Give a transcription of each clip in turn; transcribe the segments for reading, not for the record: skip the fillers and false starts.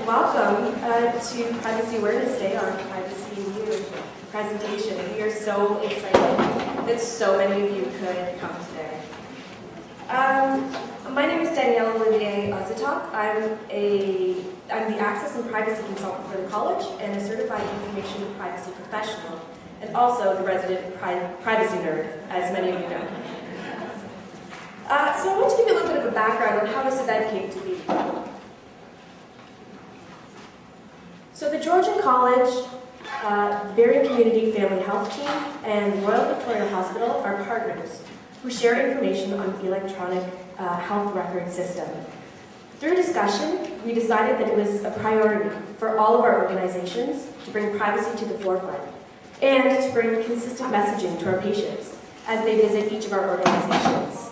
welcome to Privacy Awareness Day, our Privacy in You presentation. We are so excited that so many of you could come today. My name is Danielle Olivier Ozitok. I'm the Access and Privacy Consultant for the college and a certified information privacy professional, and also the resident privacy nerd, as many of you know. So I want to give you a little bit of a background on how this event came to be. So the Georgian College, Berrien Community Family Health Team, and Royal Victoria Hospital are partners who share information on the electronic health record system. Through discussion, we decided that it was a priority for all of our organizations to bring privacy to the forefront and to bring consistent messaging to our patients as they visit each of our organizations.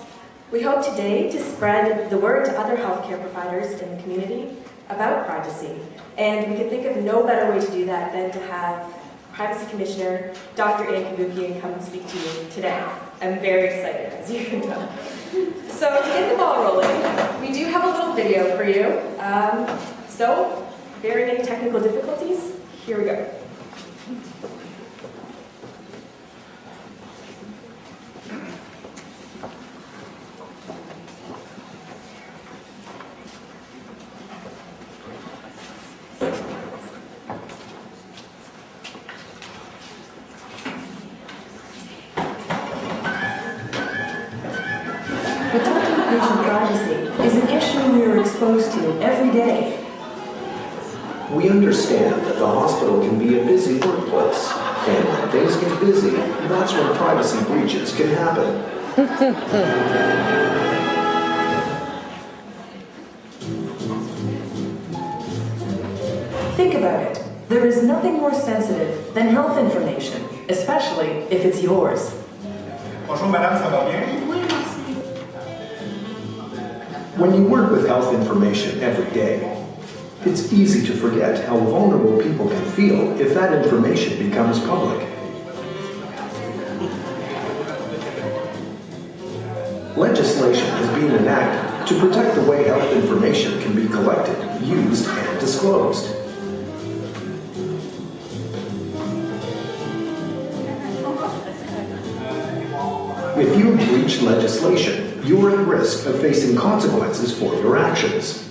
We hope today to spread the word to other healthcare providers in the community about privacy, and we could think of no better way to do that than to have Privacy Commissioner Dr. Ann Cavoukian come and speak to you today. I'm very excited, as you can tell. So to get the ball rolling, we do have a little video for you. So, bearing any technical difficulties, here we go. Protecting patient privacy is an issue we are exposed to every day. We understand that the hospital can be a busy workplace, and when things get busy, that's when privacy breaches can happen. Think about it. There is nothing more sensitive than health information, especially if it's yours. Bonjour madame, ça va bien? Oui, merci. When you work with health information every day, it's easy to forget how vulnerable people can feel if that information becomes public. Legislation is being enacted to protect the way health information can be collected, used, and disclosed. If you breach legislation, you are at risk of facing consequences for your actions.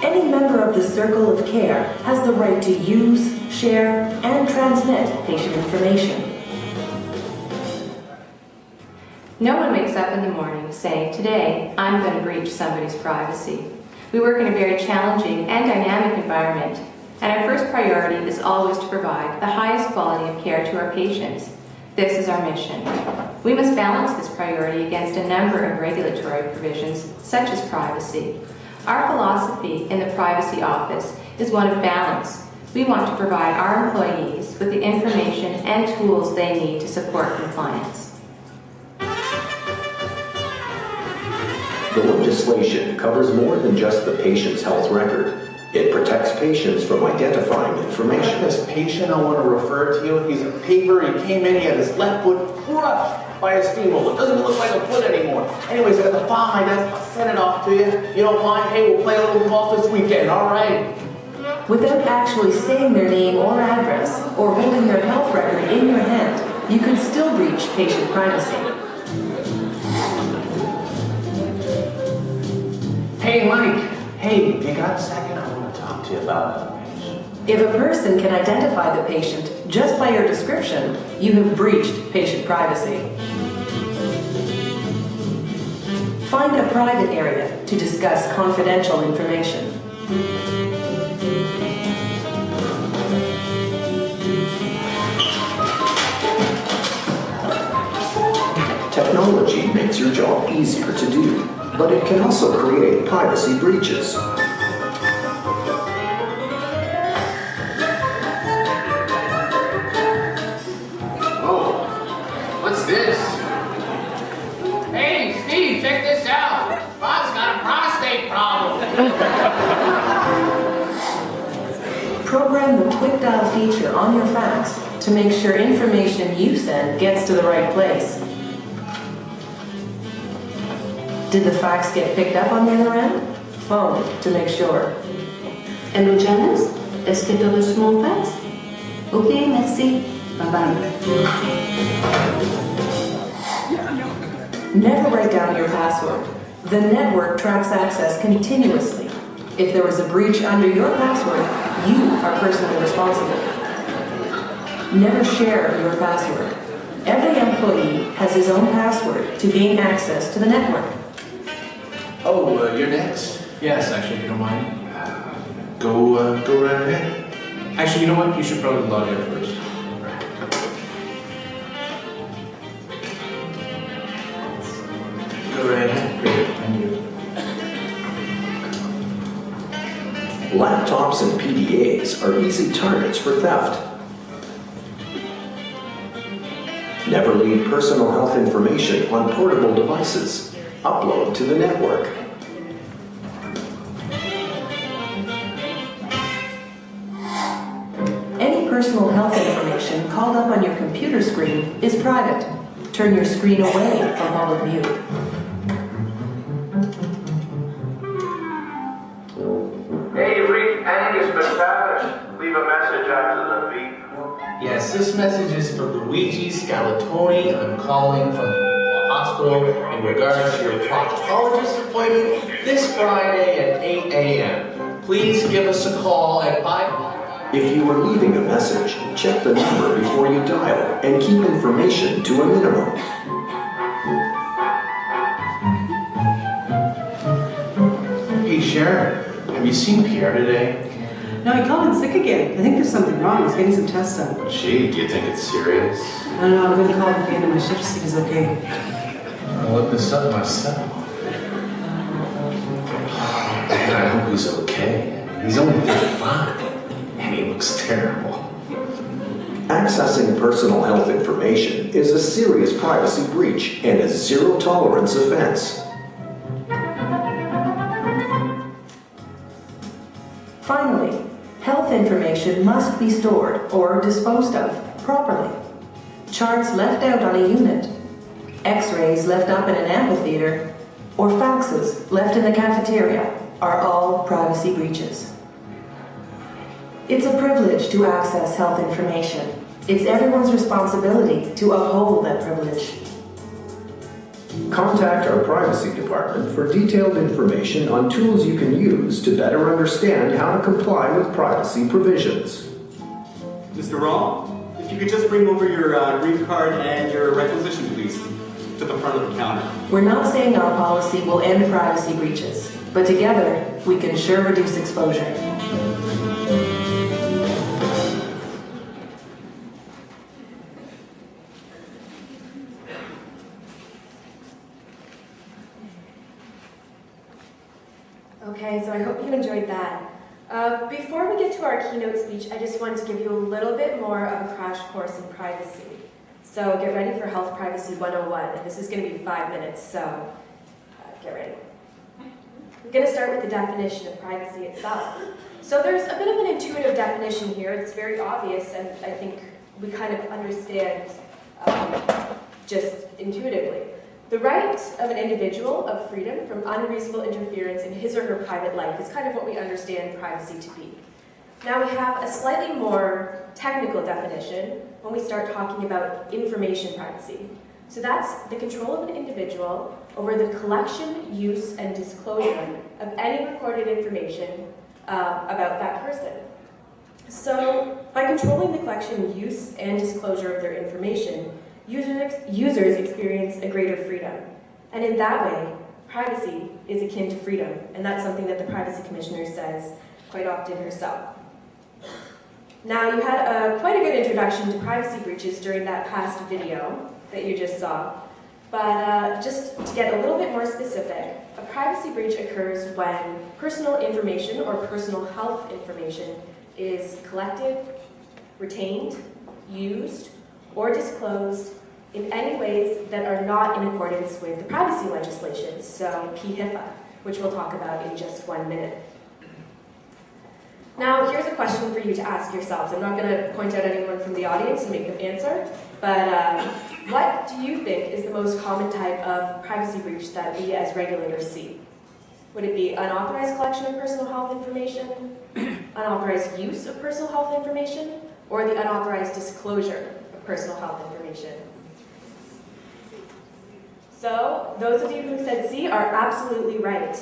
Any member of the circle of care has the right to use, share, and transmit patient information. No one wakes up in the morning saying, today, I'm going to breach somebody's privacy. We work in a very challenging and dynamic environment, and our first priority is always to provide the highest quality of care to our patients. This is our mission. We must balance this priority against a number of regulatory provisions, such as privacy. Our philosophy in the Privacy Office is one of balance. We want to provide our employees with the information and tools they need to support compliance. The legislation covers more than just the patient's health record. It protects patients from identifying information. This patient I want to refer to you, he's a paver. He came in, he had his left foot crushed by a steamroller. It doesn't look like a foot anymore. Anyways, I got the file on my desk. I'll send it off to you. You don't mind? Hey, we'll play a little golf this weekend, all right? Without actually saying their name or address, or holding their health record in your hand, you can still breach patient privacy. Hey, Mike. Hey, you got a second? I want to talk to you about information. If a person can identify the patient just by your description, you have breached patient privacy. Find a private area to discuss confidential information. Technology makes your job easier to do, but it can also create privacy breaches. This? Hey, Steve, check this out. Bob's got a prostate problem. Program the Quick Dial feature on your fax to make sure information you send gets to the right place. Did the fax get picked up on the other end? phone to make sure. Hello, Janice. Est-ce que tu as reçu mon fax? Ok, merci. Bye-bye. Never write down your password. The network tracks access continuously. If there was a breach under your password, you are personally responsible. Never share your password. Every employee has his own password to gain access to the network. Oh, you're next? Yes, actually, if you don't mind. Go right ahead. Actually, you know what? You should probably log in first. Go right ahead. Great, thank you. Laptops and PDAs are easy targets for theft. Never leave personal health information on portable devices. Upload to the network. Any personal health information called up on your computer screen is private. Turn your screen away from public view. Hey, you've reached Angus McTavish. Leave a message after the beep. Yes, this message is for Luigi Scalantoni. I'm calling from the hospital in regards to your proctologist appointment this Friday at 8 a.m. Please give us a call at 5. If you are leaving a message, check the number before you dial and keep information to a minimum. Hey Sharon, have you seen Pierre today? No, he called in sick again. I think there's something wrong. He's getting some tests done. Gee, do you think it's serious? I don't know. I'm going to call him at the end of my shift to see if he's okay. I'll look this up myself. Man, I hope he's okay. He's only 35, and he looks terrible. Accessing personal health information is a serious privacy breach and a zero-tolerance offense. Finally, health information must be stored or disposed of properly. Charts left out on a unit, x-rays left up in an amphitheater, or faxes left in the cafeteria are all privacy breaches. It's a privilege to access health information. It's everyone's responsibility to uphold that privilege. Contact our privacy department for detailed information on tools you can use to better understand how to comply with privacy provisions. Mr. Rawl, if you could just bring over your green card and your requisition, please, to the front of the counter. We're not saying our policy will end privacy breaches, but together we can sure reduce exposure. Okay, so I hope you enjoyed that. Before we get to our keynote speech, I just wanted to give you a little bit more of a crash course in privacy. So get ready for Health Privacy 101, and this is going to be 5 minutes, so get ready. We're going to start with the definition of privacy itself. So there's a bit of an intuitive definition here. It's very obvious, and I think we kind of understand just intuitively. The right of an individual of freedom from unreasonable interference in his or her private life is kind of what we understand privacy to be. Now we have a slightly more technical definition when we start talking about information privacy. So that's the control of an individual over the collection, use, and disclosure of any recorded information about that person. So by controlling the collection, use, and disclosure of their information, users experience a greater freedom. And in that way, privacy is akin to freedom, and that's something that the Privacy Commissioner says quite often herself. Now, you had quite a good introduction to privacy breaches during that past video that you just saw, but just to get a little bit more specific, a privacy breach occurs when personal information or personal health information is collected, retained, used, or disclosed in any ways that are not in accordance with the privacy legislation, so PHIPAA, which we'll talk about in just 1 minute. Now, here's a question for you to ask yourselves. I'm not going to point out anyone from the audience and make them answer, but what do you think is the most common type of privacy breach that we as regulators see? Would it be unauthorized collection of personal health information, unauthorized use of personal health information, or the unauthorized disclosure of personal health information? So, those of you who said C are absolutely right.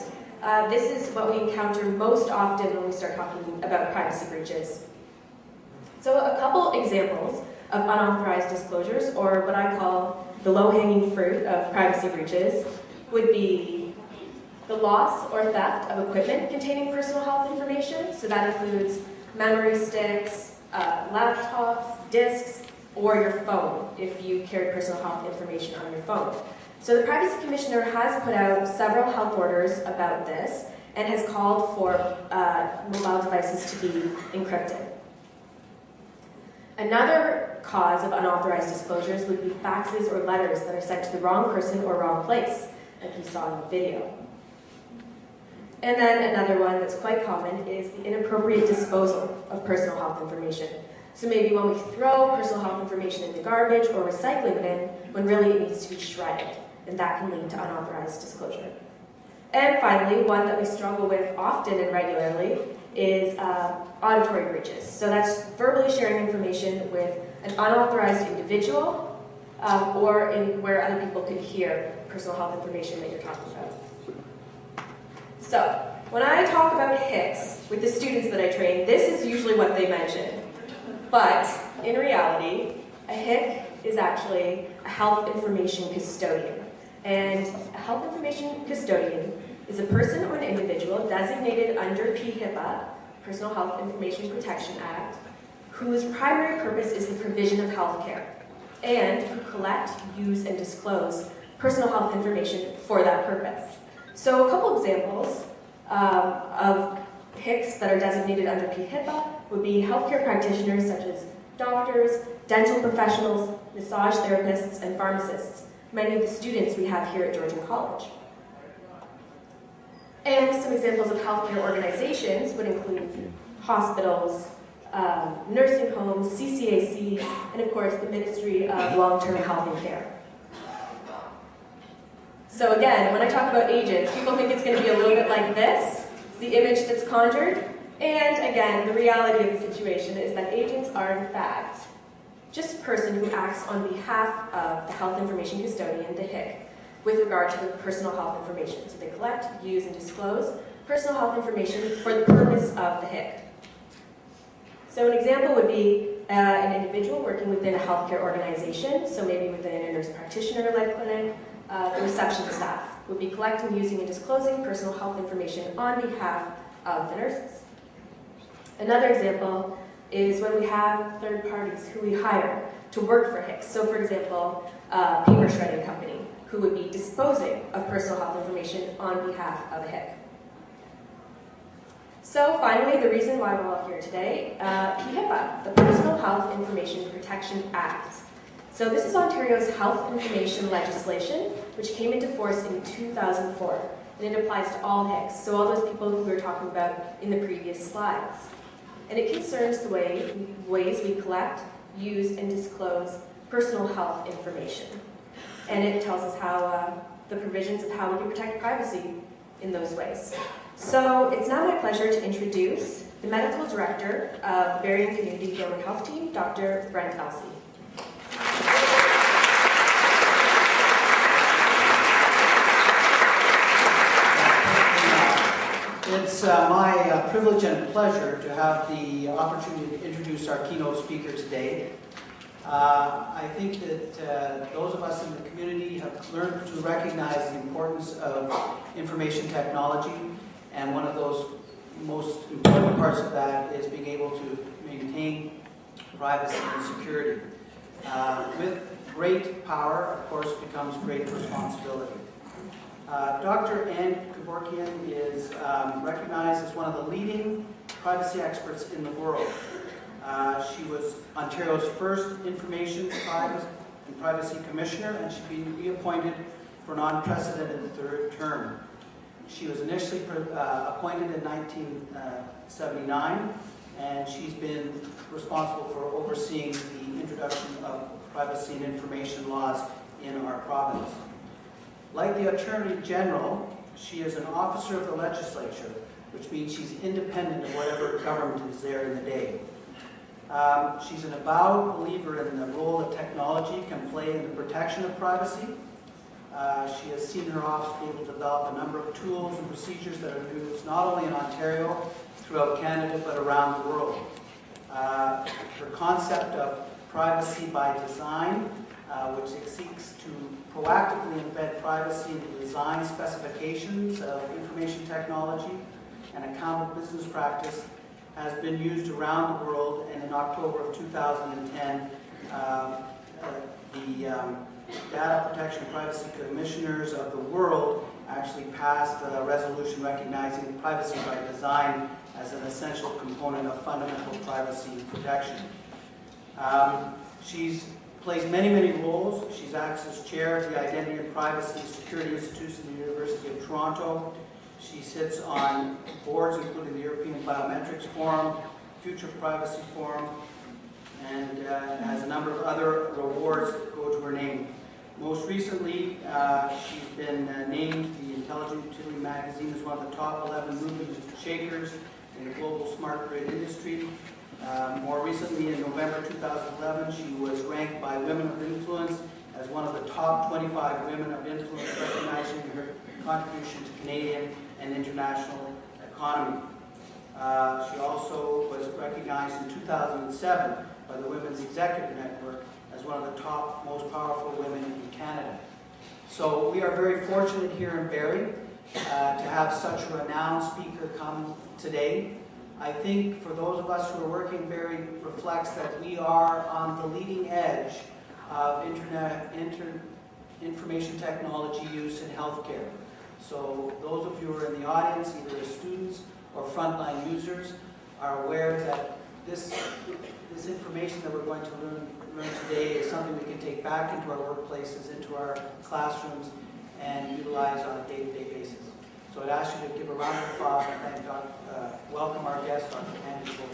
This is what we encounter most often when we start talking about privacy breaches. So, a couple examples of unauthorized disclosures, or what I call the low-hanging fruit of privacy breaches, would be the loss or theft of equipment containing personal health information. So that includes memory sticks, laptops, disks, or your phone, if you carry personal health information on your phone. So the Privacy Commissioner has put out several health orders about this and has called for mobile devices to be encrypted. Another cause of unauthorized disclosures would be faxes or letters that are sent to the wrong person or wrong place, like you saw in the video. And then another one that's quite common is the inappropriate disposal of personal health information. So maybe when we throw personal health information in the garbage or recycling bin, when really it needs to be shredded, and that can lead to unauthorized disclosure. And finally, one that we struggle with often and regularly is auditory breaches. So that's verbally sharing information with an unauthorized individual or where other people could hear personal health information that you're talking about. So, when I talk about HICS with the students that I train, this is usually what they mention. But, in reality, a HIC is actually a health information custodian. And a health information custodian is a person or an individual designated under PHIPAA, Personal Health Information Protection Act, whose primary purpose is the provision of health care, and who collect, use, and disclose personal health information for that purpose. So a couple examples of HICs that are designated under PHIPAA would be healthcare practitioners such as doctors, dental professionals, massage therapists, and pharmacists, many of the students we have here at Georgian College. And some examples of healthcare organizations would include hospitals, nursing homes, CCACs, and of course the Ministry of Long-Term Health and Care. So again, when I talk about agents, people think it's going to be a little bit like this. It's the image that's conjured. And again, the reality of the situation is that agents are in fact just a person who acts on behalf of the health information custodian, the HIC, with regard to the personal health information. So they collect, use, and disclose personal health information for the purpose of the HIC. So an example would be an individual working within a healthcare organization, so maybe within a nurse practitioner-led clinic. The reception staff would be collecting, using, and disclosing personal health information on behalf of the nurses. Another example is when we have third parties who we hire to work for HICS. So for example, a paper shredding company who would be disposing of personal health information on behalf of a HIC. So finally, the reason why we're all here today, PHIPAA, the Personal Health Information Protection Act. So this is Ontario's health information legislation, which came into force in 2004, and it applies to all HICs, so all those people who we were talking about in the previous slides. And it concerns the ways we collect, use, and disclose personal health information. And it tells us how the provisions of how we can protect privacy in those ways. So it's now my pleasure to introduce the Medical Director of the Berrien Community Family Health Team, Dr. Brent Elsey. It's my privilege and pleasure to have the opportunity to introduce our keynote speaker today. I think that those of us in the community have learned to recognize the importance of information technology, and one of those most important parts of that is being able to maintain privacy and security. With great power, of course, becomes great responsibility. Dr. Anne Kevorkian is recognized as one of the leading privacy experts in the world. She was Ontario's first Information and Privacy Commissioner, and she's been reappointed for an unprecedented third term. She was initially appointed in 1979, and she's been responsible for overseeing the introduction of privacy and information laws in our province. Like the Attorney General, She is an officer of the legislature, which means she's independent of whatever government is there in the day. She's an avowed believer in the role that technology can play in the protection of privacy. She has seen her office be able to develop a number of tools and procedures that are used not only in Ontario, throughout Canada, but around the world. Her concept of privacy by design, which seeks to proactively embed privacy into design specifications of information technology and accountable business practice, has been used around the world, and in October of 2010, the Data Protection Privacy Commissioners of the world actually passed a resolution recognizing privacy by design as an essential component of fundamental privacy protection. She's plays many, many roles. She's acts as chair of the Identity and Privacy and Security Institute in the University of Toronto. She sits on boards including the European Biometrics Forum, Future Privacy Forum, and has a number of other awards that go to her name. Most recently, she's been named the Intelligent Utility Magazine as one of the top 11 movement shakers in the global smart grid industry. More recently, in November 2011, she was ranked by Women of Influence as one of the top 25 women of influence, recognizing her contribution to Canadian and international economy. She also was recognized in 2007 by the Women's Executive Network as one of the top, most powerful women in Canada. So we are very fortunate here in Barrie to have such a renowned speaker come today. I think for those of us who are working in Barrie reflects that we are on the leading edge of information technology use in healthcare. So those of you who are in the audience, either as students or frontline users, are aware that this information that we're going to learn today is something we can take back into our workplaces, into our classrooms, and utilize on a day-to-day basis. So I'd ask you to give a round of applause and thank welcome our guest, Dr. Andy Goldstein.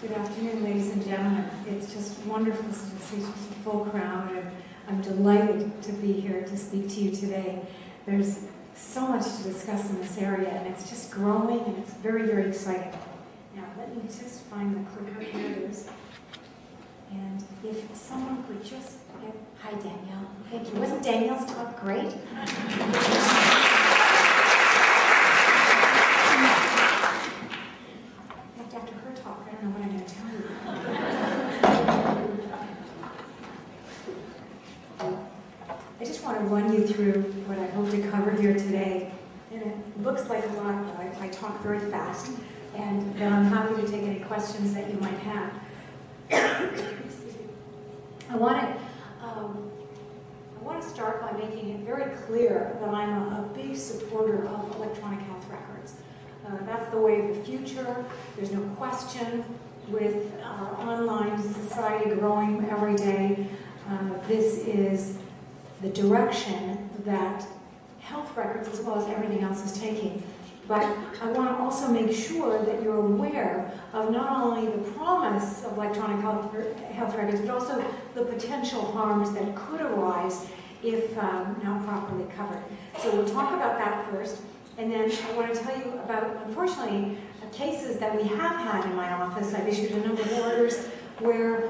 Good afternoon, ladies and gentlemen. It's just wonderful to see such a full crowd, and I'm delighted to be here to speak to you today. There's so much to discuss in this area, and it's just growing, and it's very, very exciting. Now, let me just find the clicker. Here it is. And if someone could just get... Hi, Danielle. Thank you. Wasn't Danielle's talk great? After her talk, I don't know what I'm going to tell you. I just want to run you through what I hope to cover here today. And it looks like a lot, but I talk very fast, and then I'm happy to take any questions that you might have. I want to start by making it very clear that I'm a big supporter of electronic health records. That's the way of the future. There's no question. With our online society growing every day, this is the direction that health records, as well as everything else, is taking. But I want to also make sure that you're aware of not only the promise of electronic health records, but also the potential harms that could arise if not properly covered. So we'll talk about that first. And then I want to tell you about, unfortunately, cases that we have had in my office. I've issued a number of orders where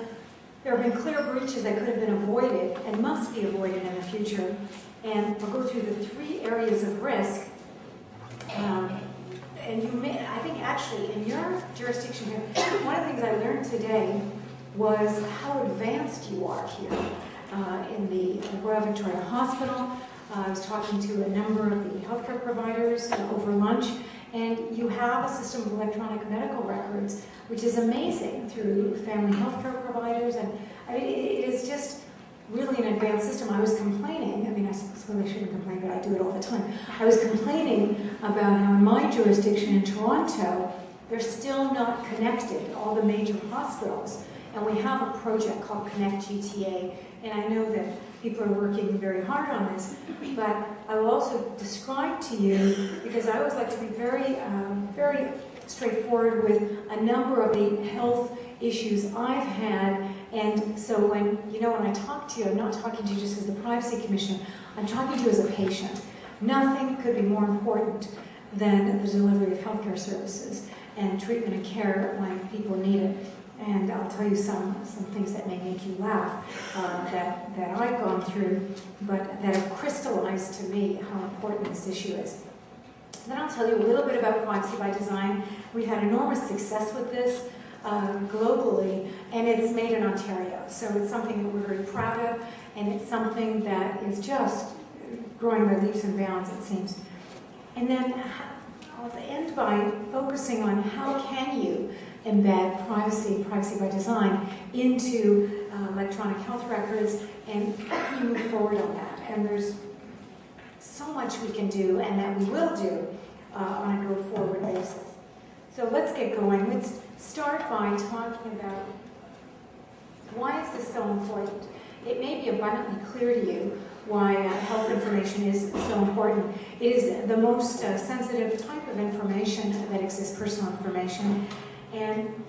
there have been clear breaches that could have been avoided and must be avoided in the future. And I'll go through the 3 areas of risk. And you may, I think actually in your jurisdiction here, one of the things I learned today was how advanced you are here in the Royal Victoria Hospital. I was talking to a number of the healthcare providers over lunch, and you have a system of electronic medical records, which is amazing through family healthcare providers, and I mean, it is just really an advanced system. I was complaining, I mean, I suppose I shouldn't complain, but I do it all the time. I was complaining about how in my jurisdiction in Toronto, they're still not connected, all the major hospitals, and we have a project called Connect GTA, and I know that People are working very hard on this, but I will also describe to you, because I always like to be very, very straightforward with a number of the health issues I've had. And so when I talk to you, I'm not talking to you just as the Privacy Commission, I'm talking to you as a patient. Nothing could be more important than the delivery of healthcare services and treatment and care when people need it. And I'll tell you some things that may make you laugh that I've gone through, but that have crystallized to me how important this issue is. Then I'll tell you a little bit about Privacy by Design. We've had enormous success with this globally, and it's made in Ontario. So it's something that we're very proud of, and it's something that is just growing by leaps and bounds, it seems. And then I'll end by focusing on how can you embed privacy by design into electronic health records, and how do you move forward on that. And there's so much we can do, and that we will do on a go-forward basis. So let's get going. Let's start by talking about why is this so important. It may be abundantly clear to you why health information is so important. It is the most sensitive type of information that exists, personal information. And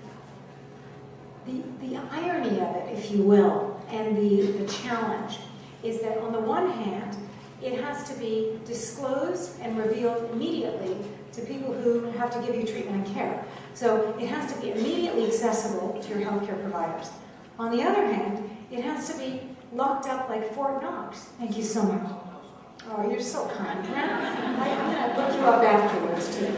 the irony of it, if you will, and the challenge is that on the one hand, it has to be disclosed and revealed immediately to people who have to give you treatment and care. So it has to be immediately accessible to your healthcare providers. On the other hand, it has to be locked up like Fort Knox. Thank you so much. Oh, you're so kind. I'm going to look you up afterwards, too.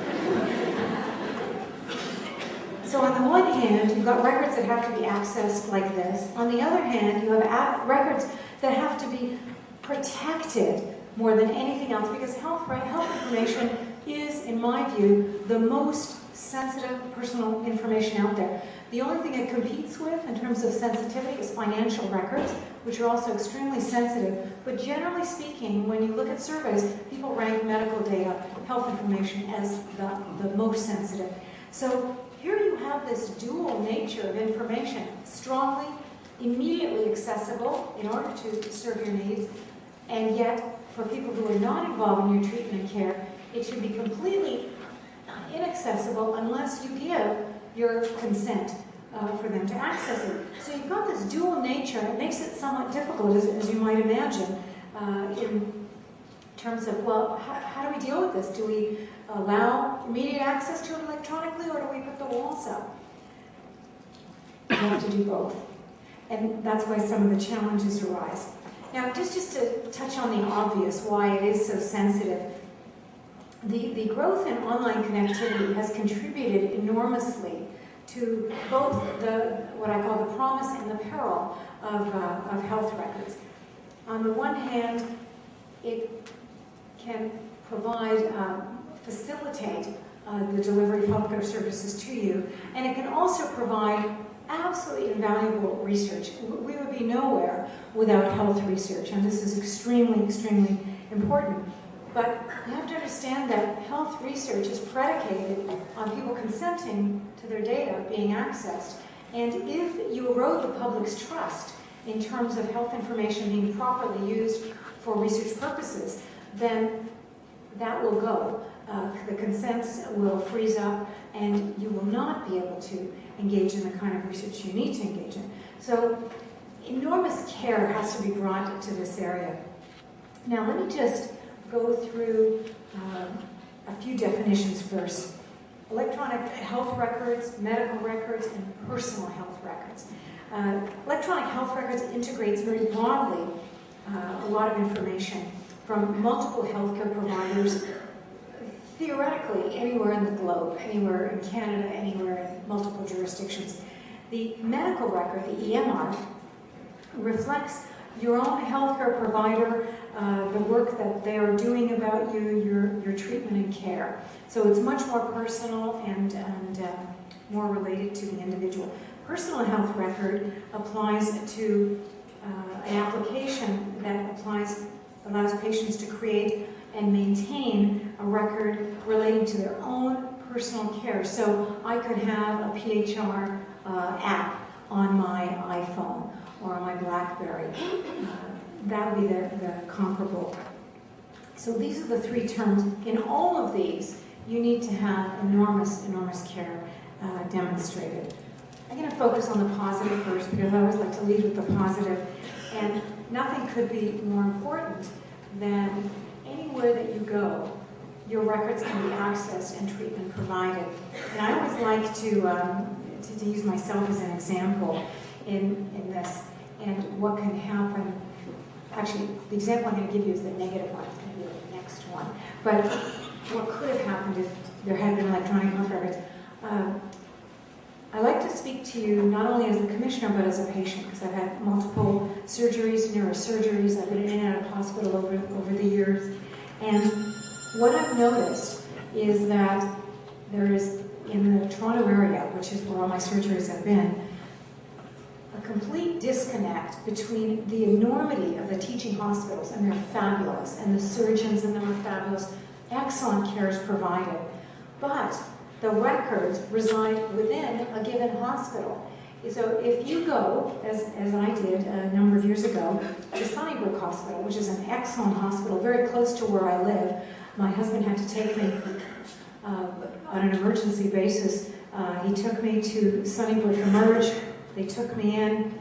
So on the one hand, you've got records that have to be accessed like this. On the other hand, you have records that have to be protected more than anything else, because health information is, in my view, the most sensitive personal information out there. The only thing it competes with in terms of sensitivity is financial records, which are also extremely sensitive. But generally speaking, when you look at surveys, people rank medical data, health information, as the most sensitive. So here you have this dual nature of information, strongly, immediately accessible in order to serve your needs, and yet for people who are not involved in your treatment and care, it should be completely inaccessible unless you give your consent for them to access it. So you've got this dual nature. It makes it somewhat difficult, as you might imagine, in terms of, well, how do we deal with this? Do we allow immediate access to it electronically, or do we put the walls up? You have to do both. And that's why some of the challenges arise. Now, just to touch on the obvious, why it is so sensitive, the growth in online connectivity has contributed enormously to both what I call the promise and the peril of health records. On the one hand, it can provide, facilitate the delivery of healthcare services to you, and it can also provide absolutely invaluable research. We would be nowhere without health research, and this is extremely, extremely important. But you have to understand that health research is predicated on people consenting to their data being accessed. And if you erode the public's trust in terms of health information being properly used for research purposes, then that will go. The consents will freeze up, and you will not be able to engage in the kind of research you need to engage in. So enormous care has to be brought to this area. Now let me just go through a few definitions first. Electronic health records, medical records, and personal health records. Electronic health records integrates very broadly a lot of information from multiple healthcare providers, theoretically anywhere in the globe, anywhere in Canada, anywhere in multiple jurisdictions. The medical record, the EMR, reflects your own healthcare provider, the work that they are doing about you, your treatment and care. So it's much more personal and more related to the individual. Personal health record applies to an application that allows patients to create and maintain a record relating to their own personal care. So I could have a PHR app on my iPhone or on my BlackBerry. that would be the comparable. So these are the three terms. In all of these, you need to have enormous, enormous care demonstrated. I'm going to focus on the positive first because I always like to lead with the positive. And nothing could be more important than anywhere that you go, your records can be accessed and treatment provided. And I always like to use myself as an example in this and what can happen. Actually, the example I'm going to give you is the negative one. It's going to be the next one. But what could have happened if there had been electronic health records? I like to speak to you not only as a commissioner but as a patient because I've had multiple surgeries, neurosurgeries. I've been in and out of hospital over the years. And what I've noticed is that there is, in the Toronto area, which is where all my surgeries have been, a complete disconnect between the enormity of the teaching hospitals, and they're fabulous, and the surgeons in them are fabulous. Excellent care is provided. But the records reside within a given hospital. So if you go, as I did a number of years ago, to Sunnybrook Hospital, which is an excellent hospital, very close to where I live. My husband had to take me on an emergency basis. He took me to Sunnybrook Emerge. They took me in.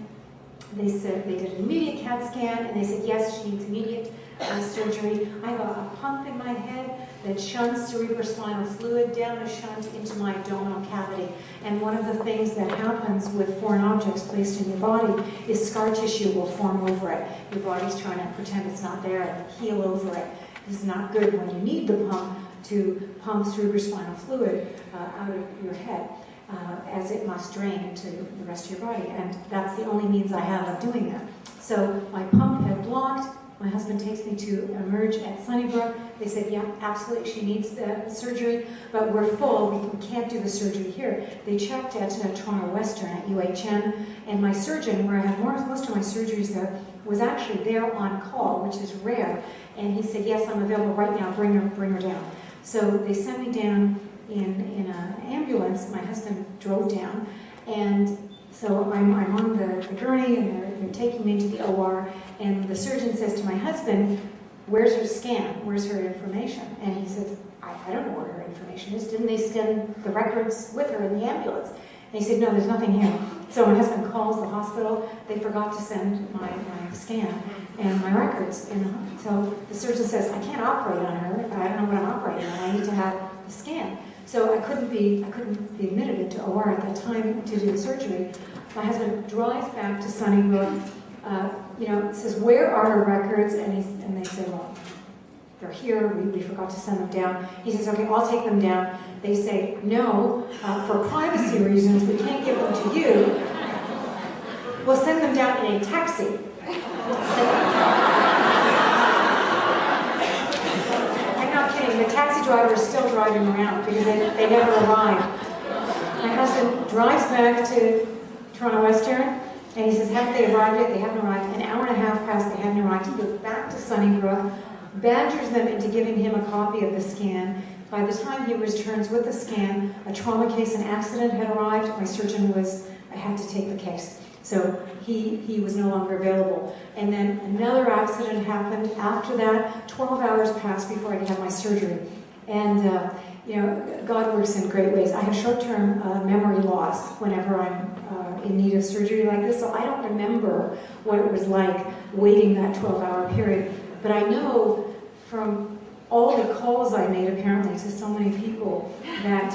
They said they did an immediate CAT scan, and they said, yes, she needs immediate surgery. I have a pump in my head that shunts cerebrospinal fluid down a shunt into my abdominal cavity. And one of the things that happens with foreign objects placed in your body is scar tissue will form over it. Your body's trying to pretend it's not there and heal over it. This is not good when you need the pump to pump cerebrospinal fluid out of your head, as it must drain into the rest of your body. And that's the only means I have of doing that. So my pump had blocked. My husband takes me to Emerge at Sunnybrook. They said, yeah, absolutely, she needs the surgery, but we're full, we can't do the surgery here. They checked at Toronto Western at UHN, and my surgeon, where I had most of my surgeries there, was actually there on call, which is rare. And he said, yes, I'm available right now, bring her down. So they sent me down in an ambulance. My husband drove down, and so I'm on the gurney, and they're taking me to the OR, and the surgeon says to my husband, where's her scan? Where's her information? And he says, I don't know where her information is. Didn't they scan the records with her in the ambulance? And he said, no, there's nothing here. So my husband calls the hospital. They forgot to send my scan and my records. And so the surgeon says, I can't operate on her. I don't know what I'm operating on. I need to have the scan. So I couldn't be admitted into OR at that time to do the surgery. My husband drives back to Sunnybrook, says, where are her records? And they say, well, they're here, we forgot to send them down. He says, okay, I'll take them down. They say, no, for privacy reasons, we can't give them to you. We'll send them down in a taxi. I'm not kidding, the taxi driver is still driving around because they never arrived. My husband drives back to Toronto Western, and he says, haven't they arrived yet? They haven't arrived. An hour and a half past, they haven't arrived. He goes back to Sunnybrook, badgers them into giving him a copy of the scan. By the time he returns with the scan, a trauma case and accident had arrived. My surgeon had to take the case. So he was no longer available. And then another accident happened after that. 12 hours passed before I could have my surgery. And God works in great ways. I have short-term memory loss whenever I'm in need of surgery like this, so I don't remember what it was like waiting that 12-hour period. But I know from all the calls I made, apparently, to so many people that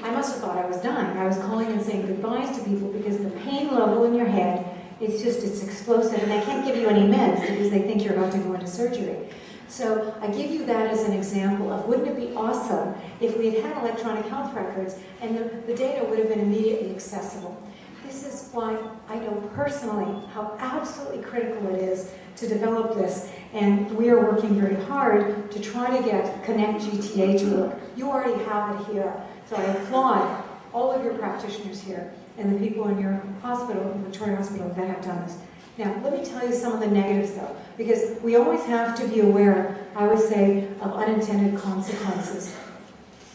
I must have thought I was dying. I was calling and saying goodbyes to people because the pain level in your head, it's explosive, and they can't give you any meds because they think you're about to go into surgery. So I give you that as an example of, wouldn't it be awesome if we had had electronic health records and the data would have been immediately accessible. This is why I know personally how absolutely critical it is to develop this, and we are working very hard to try to get Connect GTA to work. You already have it here, so I applaud all of your practitioners here and the people in your hospital, Victoria Hospital, that have done this. Now, let me tell you some of the negatives, though, because we always have to be aware, I would say, of unintended consequences.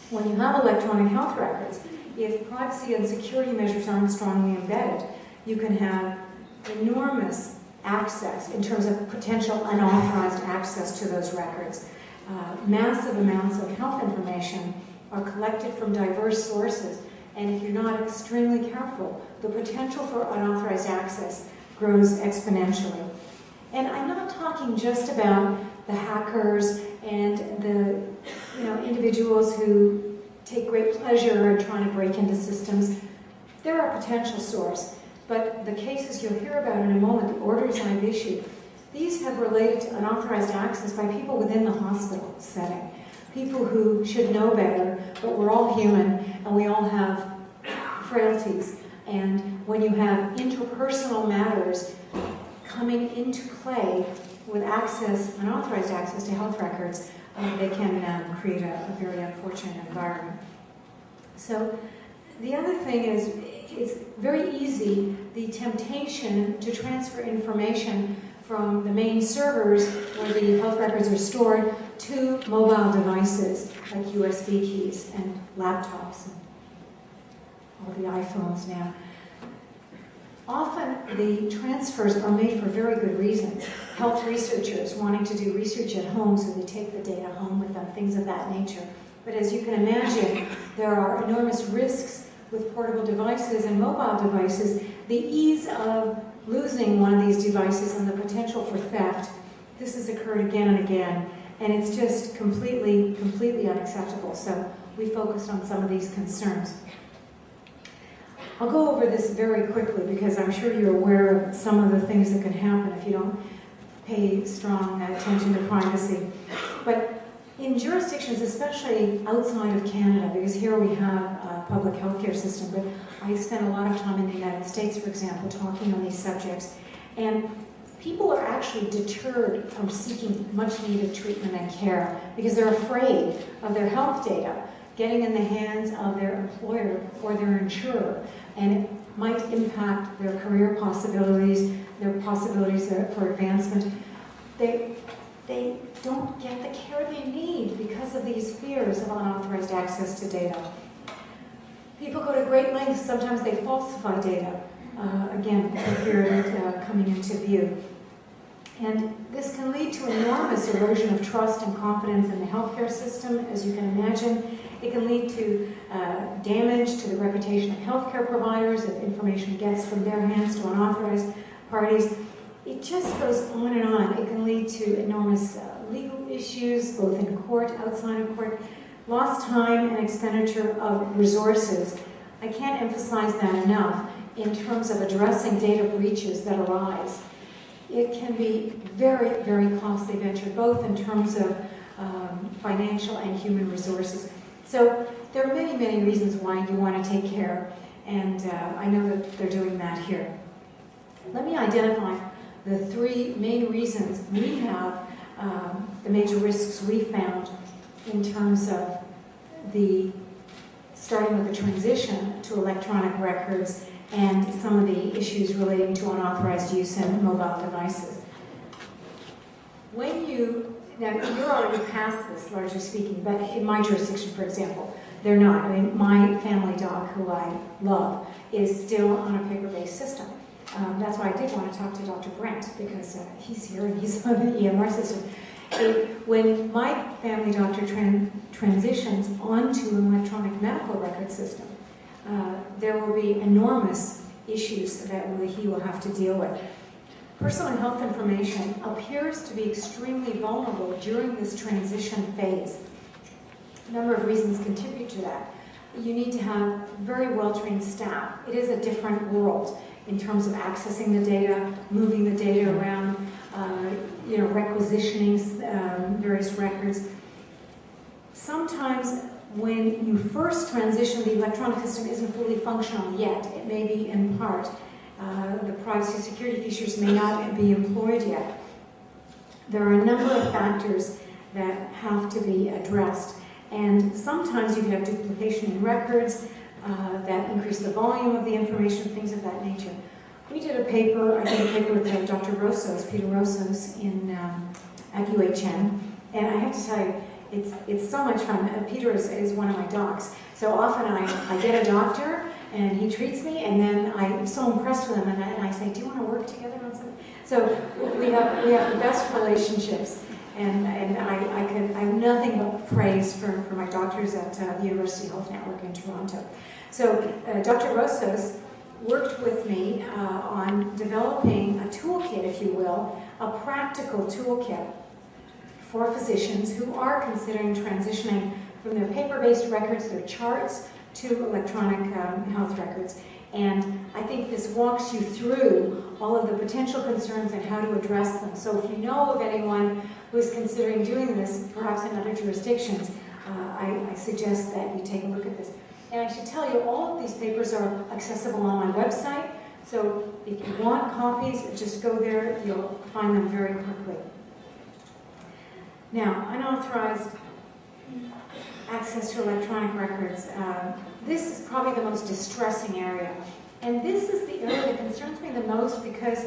When you have electronic health records, if privacy and security measures aren't strongly embedded, you can have enormous access, in terms of potential unauthorized access to those records. Massive amounts of health information are collected from diverse sources, and if you're not extremely careful, the potential for unauthorized access grows exponentially. And I'm not talking just about the hackers and the individuals who take great pleasure in trying to break into systems. They're a potential source, but the cases you'll hear about in a moment, the orders I've issued, these have related to unauthorized access by people within the hospital setting, people who should know better, but we're all human and we all have frailties. And when you have interpersonal matters coming into play with access, unauthorized access to health records, they can create a very unfortunate environment. So the other thing is, it's very easy, the temptation to transfer information from the main servers where the health records are stored to mobile devices like USB keys and laptops and all the iPhones now. Often the transfers are made for very good reasons. Health researchers wanting to do research at home, so they take the data home with them, things of that nature. But as you can imagine, there are enormous risks with portable devices and mobile devices. The ease of losing one of these devices and the potential for theft, this has occurred again and again, and it's just completely unacceptable. So we focused on some of these concerns. I'll go over this very quickly because I'm sure you're aware of some of the things that can happen if you don't pay strong attention to privacy. But in jurisdictions, especially outside of Canada, because here we have a public healthcare system, but I spend a lot of time in the United States, for example, talking on these subjects, and people are actually deterred from seeking much needed treatment and care because they're afraid of their health data getting in the hands of their employer or their insurer, and it might impact their career possibilities, their possibilities for advancement. They don't get the care they need because of these fears of unauthorized access to data. People go to great lengths, sometimes they falsify data, again, for fear of it coming into view. And this can lead to enormous erosion of trust and confidence in the healthcare system, as you can imagine. It can lead to damage to the reputation of healthcare providers if information gets from their hands to unauthorized parties. It just goes on and on. It can lead to enormous legal issues, both in court, outside of court, lost time and expenditure of resources. I can't emphasize that enough in terms of addressing data breaches that arise. It can be very, very costly venture, both in terms of financial and human resources. So there are many, many reasons why you want to take care, and I know that they're doing that here. Let me identify the three main reasons we have, the major risks we found in terms of starting with the transition to electronic records and some of the issues relating to unauthorized use in mobile devices. Now you're already past this, largely speaking, but in my jurisdiction, for example, they're not. I mean, my family dog, who I love, is still on a paper-based system. That's why I did want to talk to Dr. Brent, because he's here and he's on the EMR system. When my family doctor transitions onto an electronic medical record system, there will be enormous issues that he will have to deal with. Personal health information appears to be extremely vulnerable during this transition phase. A number of reasons contribute to that. You need to have very well-trained staff. It is a different world in terms of accessing the data, moving the data around, requisitioning various records. Sometimes when you first transition, the electronic system isn't fully functional yet. It may be in part. The privacy security features may not be employed yet. There are a number of factors that have to be addressed, and sometimes you can have duplication in records that increase the volume of the information, things of that nature. We did a paper, I did a paper with Dr. Rossos, Peter Rossos, at UHN, and I have to tell you, it's so much fun. Peter is one of my docs. So often I get a doctor and he treats me, and then I'm so impressed with him, and I say, do you want to work together on something? So we have the best relationships, and I have nothing but praise for my doctors at the University Health Network in Toronto. So Dr. Rosas worked with me on developing a toolkit, if you will, a practical toolkit for physicians who are considering transitioning from their paper-based records, their charts, to electronic health records. And I think this walks you through all of the potential concerns and how to address them. So if you know of anyone who's considering doing this, perhaps in other jurisdictions, I suggest that you take a look at this. And I should tell you, all of these papers are accessible on my website. So if you want copies, just go there. You'll find them very quickly. Now, unauthorized access to electronic records. This is probably the most distressing area. And this is the area that concerns me the most because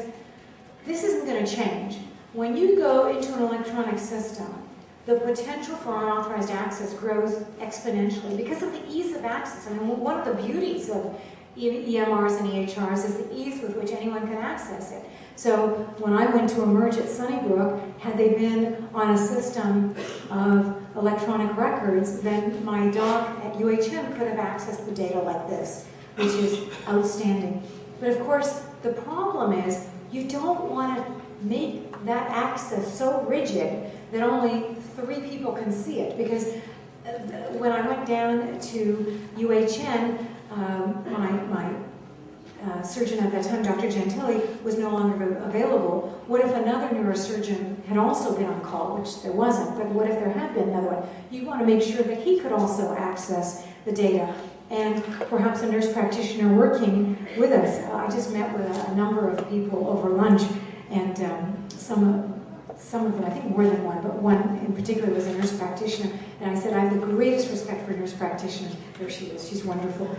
this isn't going to change. When you go into an electronic system, the potential for unauthorized access grows exponentially because of the ease of access. I mean, one of the beauties of EMRs and EHRs is the ease with which anyone can access it. So when I went to emerge at Sunnybrook, had they been on a system of electronic records, then my doc at UHM could have accessed the data like this, which is outstanding. But of course, the problem is you don't want to make that access so rigid that only 3 people can see it. Because when I went down to UHN, my surgeon at that time, Dr. Gentili, was no longer available. What if another neurosurgeon had also been on call, which there wasn't, but what if there had been another one? You want to make sure that he could also access the data. And perhaps a nurse practitioner working with us. I just met with a number of people over lunch, and some of them, I think more than one, but one in particular was a nurse practitioner. And I said, I have the greatest respect for nurse practitioners. There she is, she's wonderful.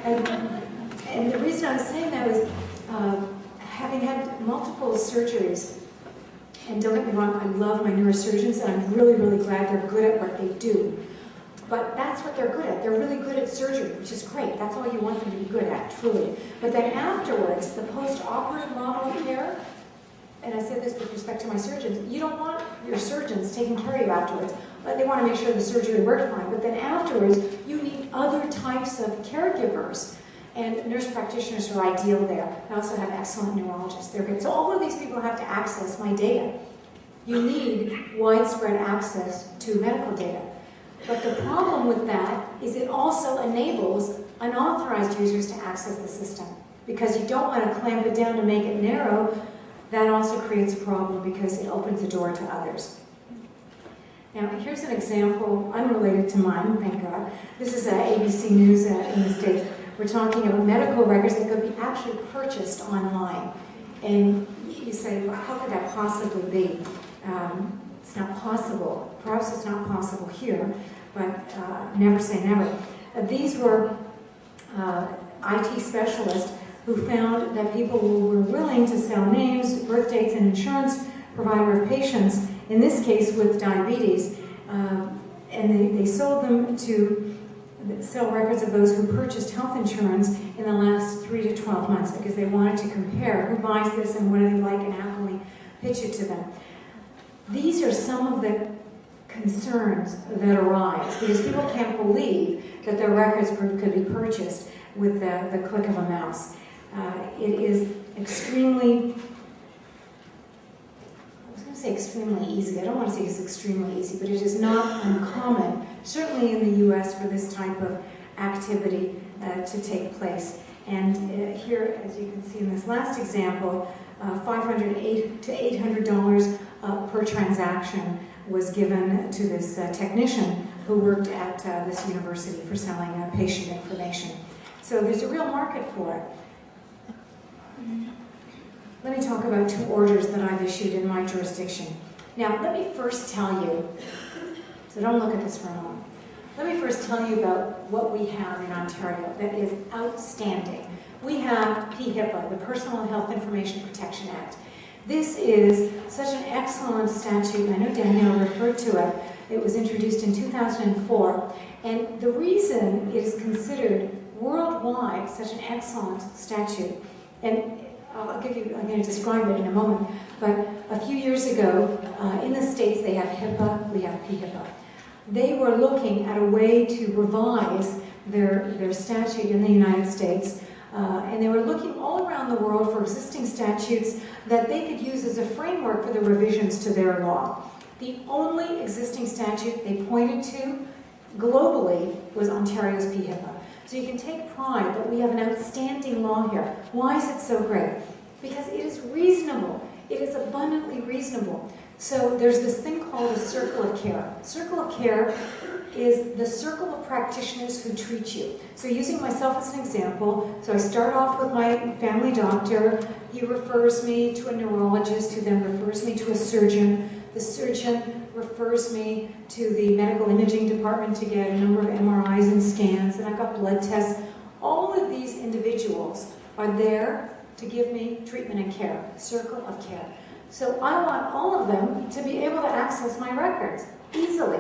And the reason I was saying that was, having had multiple surgeries, and don't get me wrong, I love my neurosurgeons, and I'm really, really glad they're good at what they do. But that's what they're good at. They're really good at surgery, which is great. That's all you want them to be good at, truly. But then afterwards, the post-operative model of care, and I said this with respect to my surgeons, you don't want your surgeons taking care of you afterwards, but they want to make sure the surgery worked fine. But then afterwards, you need other types of caregivers. And nurse practitioners are ideal there. I also have excellent neurologists. They're good. So all of these people have to access my data. You need widespread access to medical data. But the problem with that is it also enables unauthorized users to access the system. Because you don't want to clamp it down to make it narrow. That also creates a problem because it opens the door to others. Now, here's an example unrelated to mine, thank God. This is ABC News in the States. We're talking about medical records that could be actually purchased online. And you say, well, how could that possibly be? It's not possible. Perhaps it's not possible here, but never say never. These were IT specialists who found that people were willing to sell names, birth dates, and insurance provider of patients, in this case with diabetes, and they sold them to sell records of those who purchased health insurance in the last 3 to 12 months because they wanted to compare who buys this and what do they like and how can we pitch it to them. These are some of the concerns that arise because people can't believe that their records could be purchased with the click of a mouse. It is extremely, I was going to say extremely easy. I don't want to say it's extremely easy, but it is not uncommon, certainly in the US, for this type of activity to take place. And here, as you can see in this last example, $500 to $800 per transaction was given to this technician who worked at this university for selling patient information. So there's a real market for it. Let me talk about 2 orders that I've issued in my jurisdiction. Now, let me first tell you, so don't look at this for a moment. Let me first tell you about what we have in Ontario that is outstanding. We have PHIPA, the Personal Health Information Protection Act. This is such an excellent statute, and I know Danielle referred to it. It was introduced in 2004, and the reason it is considered worldwide such an excellent statute. And I'm going to describe it in a moment, but a few years ago, in the States, they have HIPAA, we have PHIPAA. They were looking at a way to revise their statute in the United States, and they were looking all around the world for existing statutes that they could use as a framework for the revisions to their law. The only existing statute they pointed to globally was Ontario's PHIPAA. So you can take pride that we have an outstanding law here. Why is it so great? Because it is reasonable. It is abundantly reasonable. So there's this thing called a circle of care. Circle of care is the circle of practitioners who treat you. So using myself as an example, so I start off with my family doctor. He refers me to a neurologist who then refers me to a surgeon. The surgeon refers me to the medical imaging department to get a number of MRIs and scans, and I've got blood tests. All of these individuals are there to give me treatment and care, circle of care. So I want all of them to be able to access my records easily.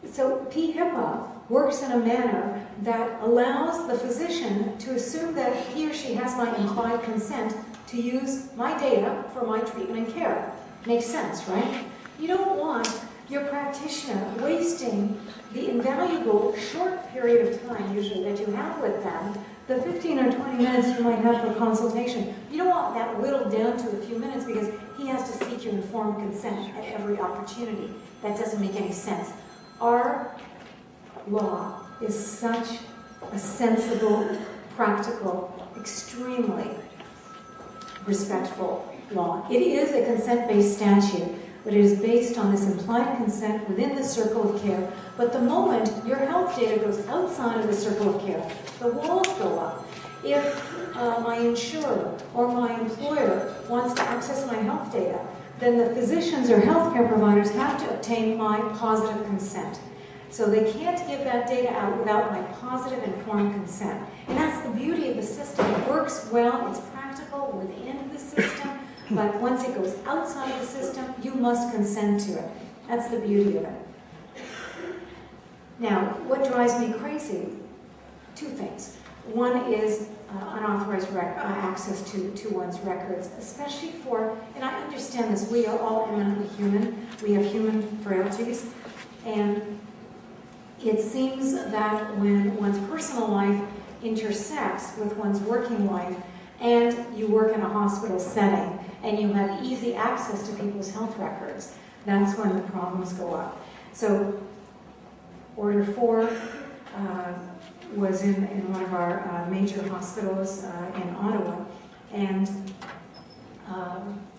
So PHIPAA works in a manner that allows the physician to assume that he or she has my implied consent to use my data for my treatment and care. Makes sense, right? You don't want your practitioner wasting the invaluable short period of time usually that you have with them, the 15 or 20 minutes you might have for consultation. You don't want that whittled down to a few minutes because he has to seek your informed consent at every opportunity. That doesn't make any sense. Our law is such a sensible, practical, extremely respectful law. It is a consent-based statute, but it is based on this implied consent within the circle of care. But the moment your health data goes outside of the circle of care, the walls go up. If my insurer or my employer wants to access my health data, then the physicians or healthcare providers have to obtain my positive consent. So they can't give that data out without my positive informed consent. And that's the beauty of the system. It works well, it's practical within the system, but once it goes outside of the system, you must consent to it. That's the beauty of it. Now, what drives me crazy? Two things. One is unauthorized access to one's records, especially for, and I understand this, we are all eminently human. We have human frailties, and it seems that when one's personal life intersects with one's working life, and you work in a hospital setting, and you have easy access to people's health records, that's when the problems go up. So, Order 4 was in one of our major hospitals in Ottawa, and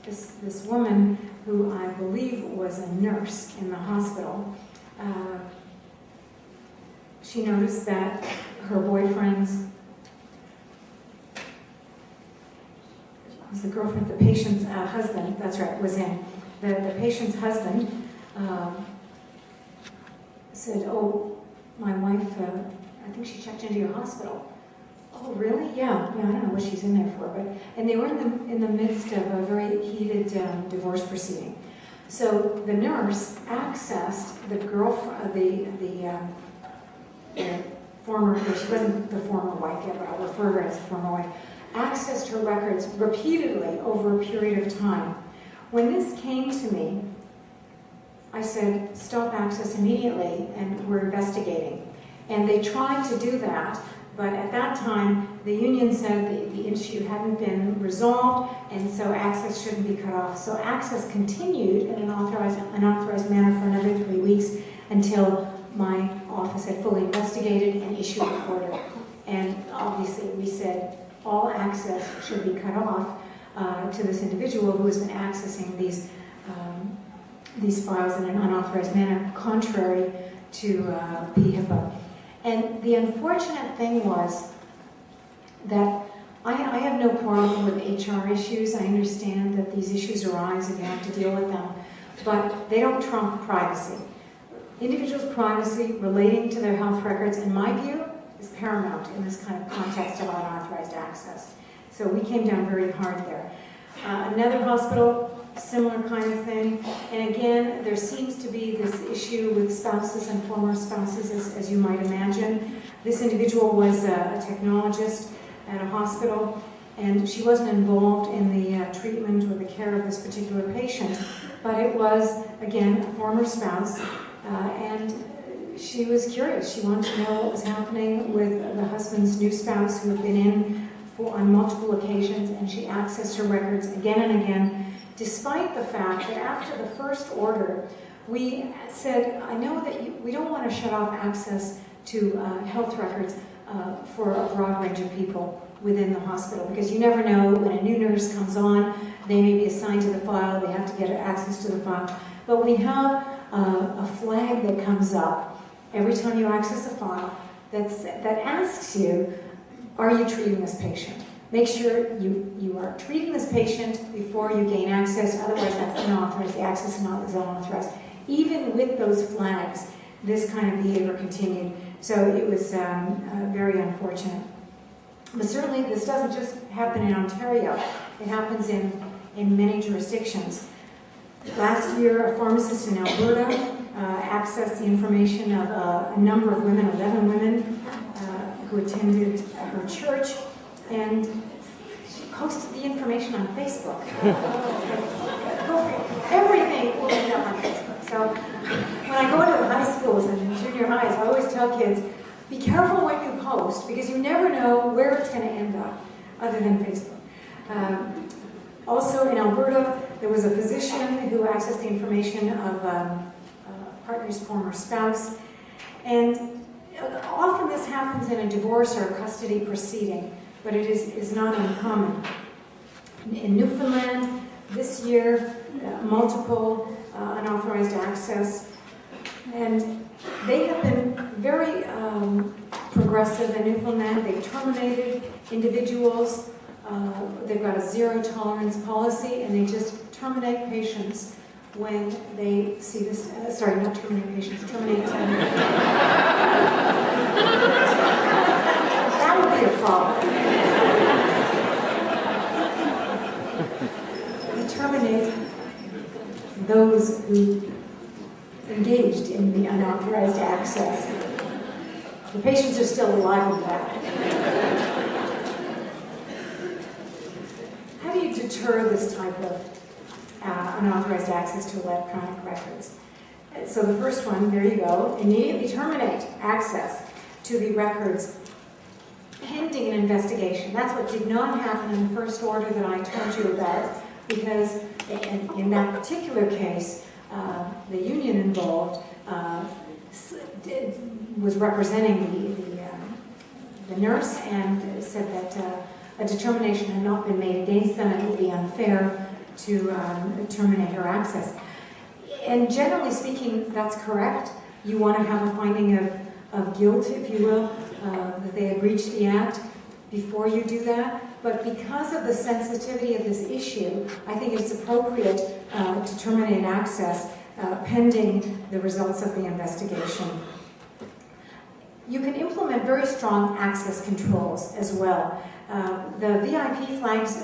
this woman, who I believe was a nurse in the hospital, she noticed that her boyfriend's, was the girlfriend, the patient's husband, that's right, was in. The patient's husband said, "Oh, my wife, I think she checked into your hospital." "Oh, really? Yeah, I don't know what she's in there for." And they were in the midst of a very heated divorce proceeding. So the nurse accessed the girlfriend, the former, she wasn't the former wife yet, but I'll refer her as the former wife, accessed her records repeatedly over a period of time. When this came to me, I said, "Stop access immediately," and we're investigating. And they tried to do that, but at that time, the union said the issue hadn't been resolved, and so access shouldn't be cut off. So access continued in an unauthorized manner for another 3 weeks until my office had fully investigated and issued an order. And obviously, we said all access should be cut off to this individual who has been accessing these files in an unauthorized manner, contrary to PHIPAA. And the unfortunate thing was that I have no problem with HR issues. I understand that these issues arise and you have to deal with them, but they don't trump privacy. Individuals' privacy relating to their health records, in my view, is paramount in this kind of context of unauthorized access. So we came down very hard there. Another hospital, similar kind of thing. And again, there seems to be this issue with spouses and former spouses, as you might imagine. This individual was a technologist at a hospital, and she wasn't involved in the treatment or the care of this particular patient, but it was, again, a former spouse, and she was curious. She wanted to know what was happening with the husband's new spouse who had been in on multiple occasions, and she accessed her records again and again, despite the fact that after the first order, we said, I know that we don't want to shut off access to health records for a broad range of people within the hospital, because you never know when a new nurse comes on, they may be assigned to the file, they have to get access to the file. But we have a flag that comes up every time you access a file that asks you, are you treating this patient? Make sure you are treating this patient before you gain access, otherwise that's unauthorized, the access is unauthorized. Even with those flags, this kind of behavior continued. So it was very unfortunate. But certainly this doesn't just happen in Ontario. It happens in many jurisdictions. Last year, a pharmacist in Alberta accessed the information of a number of women, 11 women, who attended her church, and she posted the information on Facebook. Everything will end up on Facebook. So when I go into the high schools and junior highs, I always tell kids, be careful what you post, because you never know where it's going to end up, other than Facebook. Also in Alberta, there was a physician who accessed the information of a partner's former spouse. And often this happens in a divorce or a custody proceeding, but it is not uncommon. In Newfoundland, this year, multiple unauthorized access, and they have been very progressive in Newfoundland. They've terminated individuals. They've got a zero tolerance policy, and they just terminate patients when they see this. Sorry, not terminate patients, terminate. That would be a problem. They terminate those who engaged in the unauthorized access. The patients are still alive with that. How do you deter this type of unauthorized access to electronic records? So the first one, there you go, immediately terminate access to the records pending an investigation. That's what did not happen in the first order that I told you about, because in that particular case, the union involved was representing the nurse and said that a determination had not been made against them, and it would be unfair to terminate her access. And generally speaking, that's correct. You want to have a finding of guilt, if you will, that they had breached the act before you do that. But because of the sensitivity of this issue, I think it's appropriate to terminate access pending the results of the investigation. You can implement very strong access controls as well. The VIP flags,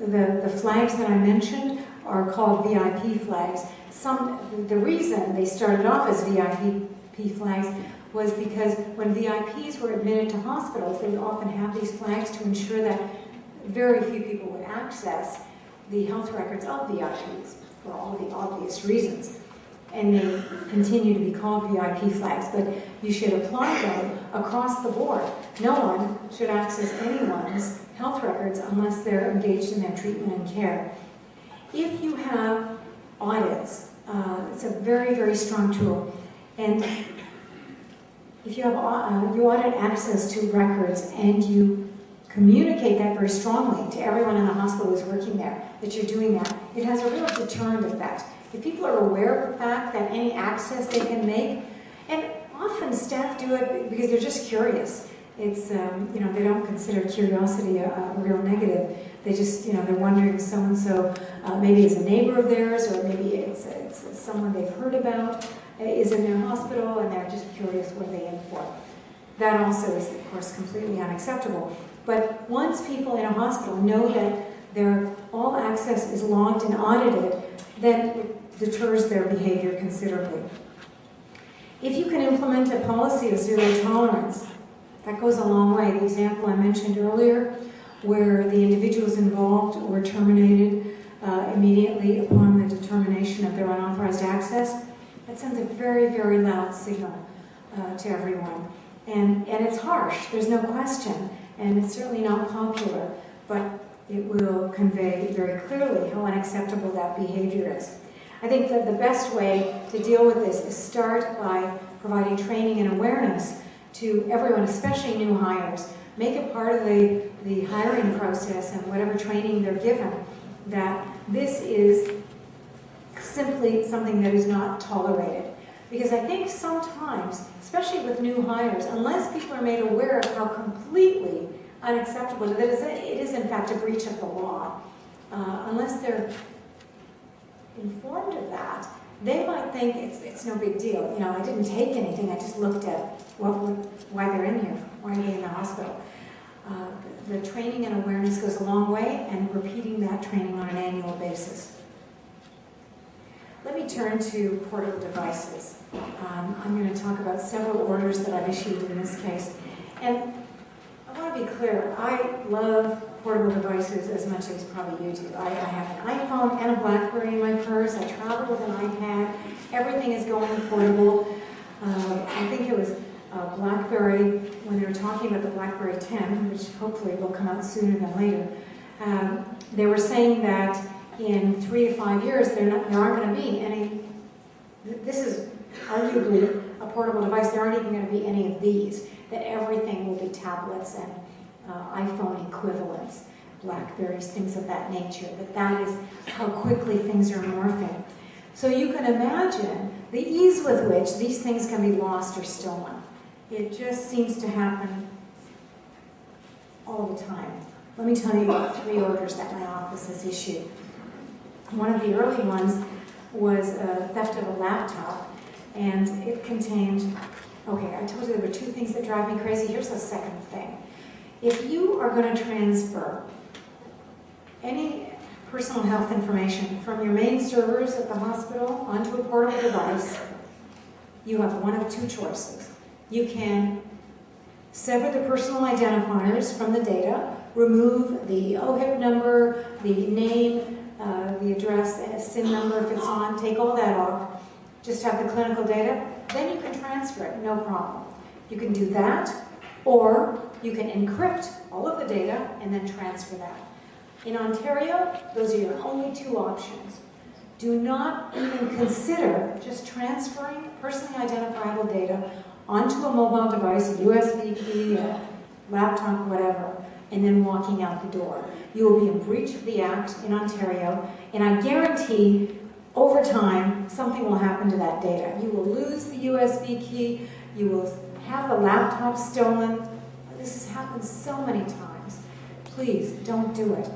the flags that I mentioned are called VIP flags. The reason they started off as VIP flags was because when VIPs were admitted to hospitals, they would often have these flags to ensure that very few people would access the health records of VIPs for all the obvious reasons. And they continue to be called VIP flags, but you should apply them across the board. No one should access anyone's health records unless they're engaged in their treatment and care. If you have audits, it's a very, very strong tool. And if you have you audit access to records and you communicate that very strongly to everyone in the hospital who's working there, that you're doing that, it has a real deterrent effect. If people are aware of the fact that any access they can make, and often staff do it because they're just curious. It's, you know, they don't consider curiosity a real negative. They just, you know, they're wondering so-and-so maybe is a neighbor of theirs, or maybe it's someone they've heard about is in their hospital, and they're just curious what are they in for. That also is, of course, completely unacceptable. But once people in a hospital know that all access is logged and audited, then it deters their behavior considerably. If you can implement a policy of zero tolerance, that goes a long way. The example I mentioned earlier, where the individuals involved were terminated immediately upon the determination of their unauthorized access, that sends a very, very loud signal to everyone. And it's harsh, there's no question, and it's certainly not popular, but it will convey very clearly how unacceptable that behavior is. I think that the best way to deal with this is start by providing training and awareness to everyone, especially new hires. Make it part of the hiring process and whatever training they're given, that this is simply something that is not tolerated. Because I think sometimes, especially with new hires, unless people are made aware of how completely unacceptable it is in fact a breach of the law, unless they're informed of that, they might think it's no big deal. You know, I didn't take anything, I just looked at why they're in here, why are they in the hospital. The training and awareness goes a long way, and repeating that training on an annual basis. Let me turn to portable devices. I'm going to talk about several orders that I've issued in this case. And I want to be clear, I love portable devices as much as probably you do. I have an iPhone and a BlackBerry in my purse. I travel with an iPad. Everything is going portable. I think it was BlackBerry, when they were talking about the BlackBerry 10, which hopefully will come out sooner than later, they were saying that in 3 to 5 years there aren't going to be any, this is arguably a portable device, there aren't even going to be any of these, that everything will be tablets and iPhone equivalents, Blackberries, things of that nature, that is how quickly things are morphing. So you can imagine the ease with which these things can be lost or stolen. It just seems to happen all the time. Let me tell you about 3 orders that my office has issued. One of the early ones was a theft of a laptop, and it contained, okay, I told you there were 2 things that drive me crazy. Here's the second thing. If you are going to transfer any personal health information from your main servers at the hospital onto a portable device, you have one of 2 choices. You can sever the personal identifiers from the data, remove the OHIP number, the name, the address, SIN number if it's on, take all that off, just have the clinical data, then you can transfer it, no problem. You can do that, or you can encrypt all of the data and then transfer that. In Ontario, those are your only 2 options. Do not even consider just transferring personally identifiable data onto a mobile device, a USB key, a laptop, whatever, and then walking out the door. You will be in breach of the Act in Ontario, and I guarantee over time something will happen to that data. You will lose the USB key, you will have the laptop stolen. This has happened so many times. Please, don't do it.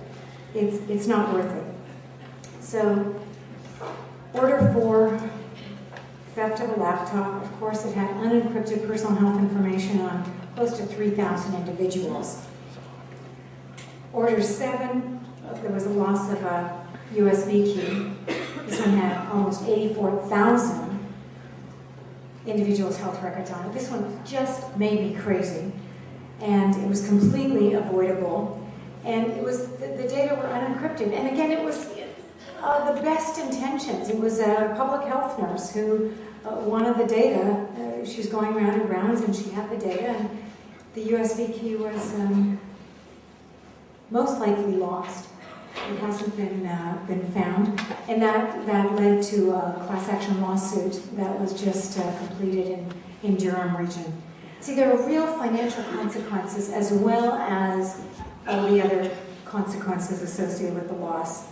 It's not worth it. So, order 4, theft of a laptop. Of course, it had unencrypted personal health information on close to 3,000 individuals. Order 7, there was a loss of a USB key. This one had almost 84,000 individuals' health records on it. This one just made me crazy, and it was completely avoidable. And it was the data were unencrypted. And again, it was the best intentions. It was a public health nurse who wanted the data. She was going round and rounds, and she had the data, and the USB key was most likely lost. It hasn't been found, and that led to a class action lawsuit that was just completed in Durham region. See, there are real financial consequences as well as all the other consequences associated with the loss.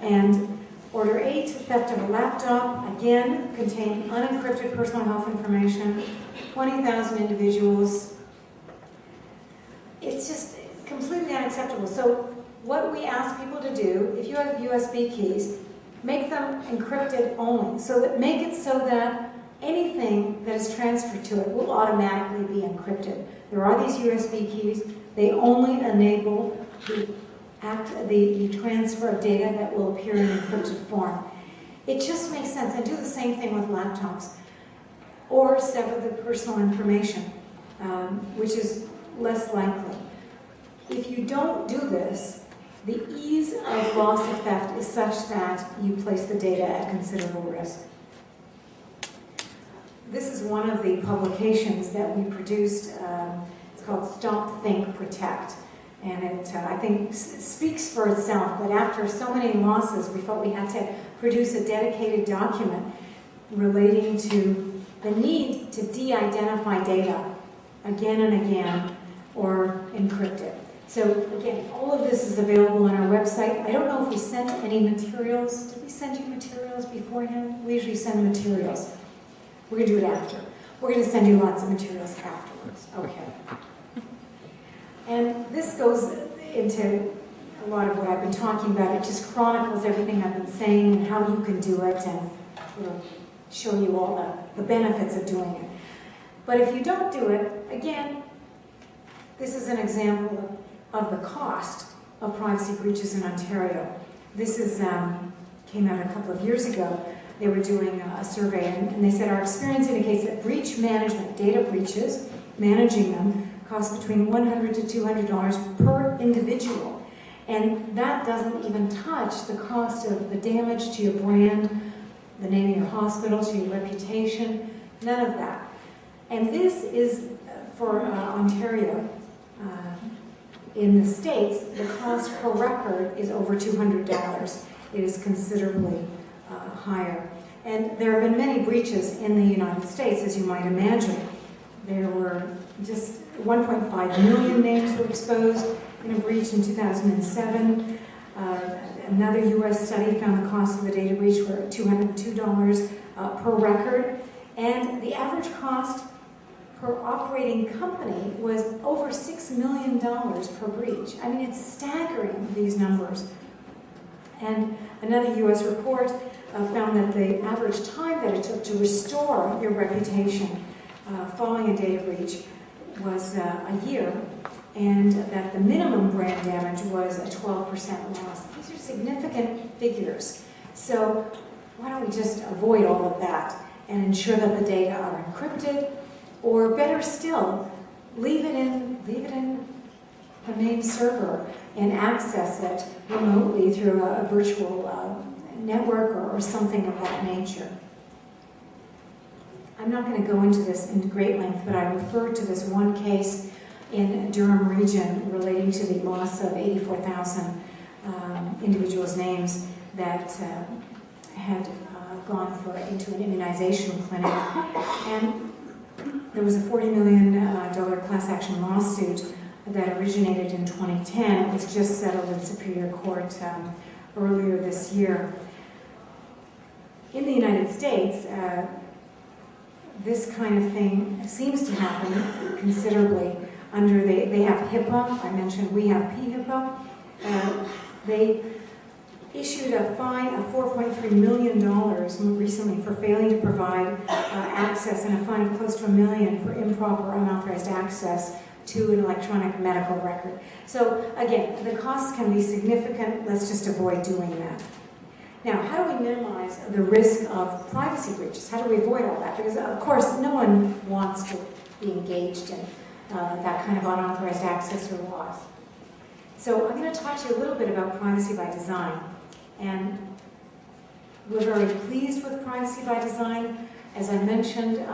And Order 8, theft of a laptop, again, contained unencrypted personal health information, 20,000 individuals. It's just completely unacceptable. So what we ask people to do, if you have USB keys, make them encrypted only. Make it so that anything that is transferred to it will automatically be encrypted. There are these USB keys. They only enable the the transfer of data that will appear in encrypted form. It just makes sense. And do the same thing with laptops. Or sever the personal information, which is less likely. If you don't do this, the ease of loss of theft is such that you place the data at considerable risk. This is one of the publications that we produced. It's called Stop, Think, Protect. And it, I think, speaks for itself. But after so many losses, we felt we had to produce a dedicated document relating to the need to de-identify data again and again or encrypt it. So again, all of this is available on our website. I don't know if we sent any materials. Did we send you materials beforehand? We usually send materials. We're going to do it after. We're going to send you lots of materials afterwards. Okay. And this goes into a lot of what I've been talking about. It just chronicles everything I've been saying and how you can do it, and show you all the benefits of doing it. But if you don't do it, again, this is an example of the cost of privacy breaches in Ontario. This is came out a couple of years ago. They were doing a survey, and they said our experience indicates that breach management, data breaches, managing them, costs between $100 to $200 per individual. And that doesn't even touch the cost of the damage to your brand, the name of your hospital, to your reputation, none of that. And this is, for Ontario, in the States, the cost per record is over $200. It is considerably higher. And there have been many breaches in the United States, as you might imagine. There were just 1.5 million names were exposed in a breach in 2007. Another U.S. study found the cost of the data breach were $202 per record. And the average cost per operating company was over $6 million per breach. I mean, it's staggering, these numbers. And another U.S. report found that the average time that it took to restore your reputation following a data breach was a year, and that the minimum brand damage was a 12% loss. These are significant figures. So why don't we just avoid all of that and ensure that the data are encrypted, or better still, leave it in the main server and access it remotely through a virtual network or something of that nature. I'm not going to go into this in great length, but I referred to this one case in Durham region relating to the loss of 84,000 individuals' names that had gone into an immunization clinic. And there was a $40 million class action lawsuit that originated in 2010. It was just settled in Superior Court earlier this year. In the United States, this kind of thing seems to happen considerably under, they have HIPAA, I mentioned we have PHIPAA. They issued a fine of $4.3 million recently for failing to provide access, and a fine of close to $1 million for improper unauthorized access to an electronic medical record. So again, the costs can be significant. Let's just avoid doing that. Now, how do we minimize the risk of privacy breaches? How do we avoid all that? Because, of course, no one wants to be engaged in that kind of unauthorized access or loss. So I'm going to talk to you a little bit about privacy by design. And we're very pleased with privacy by design. As I mentioned,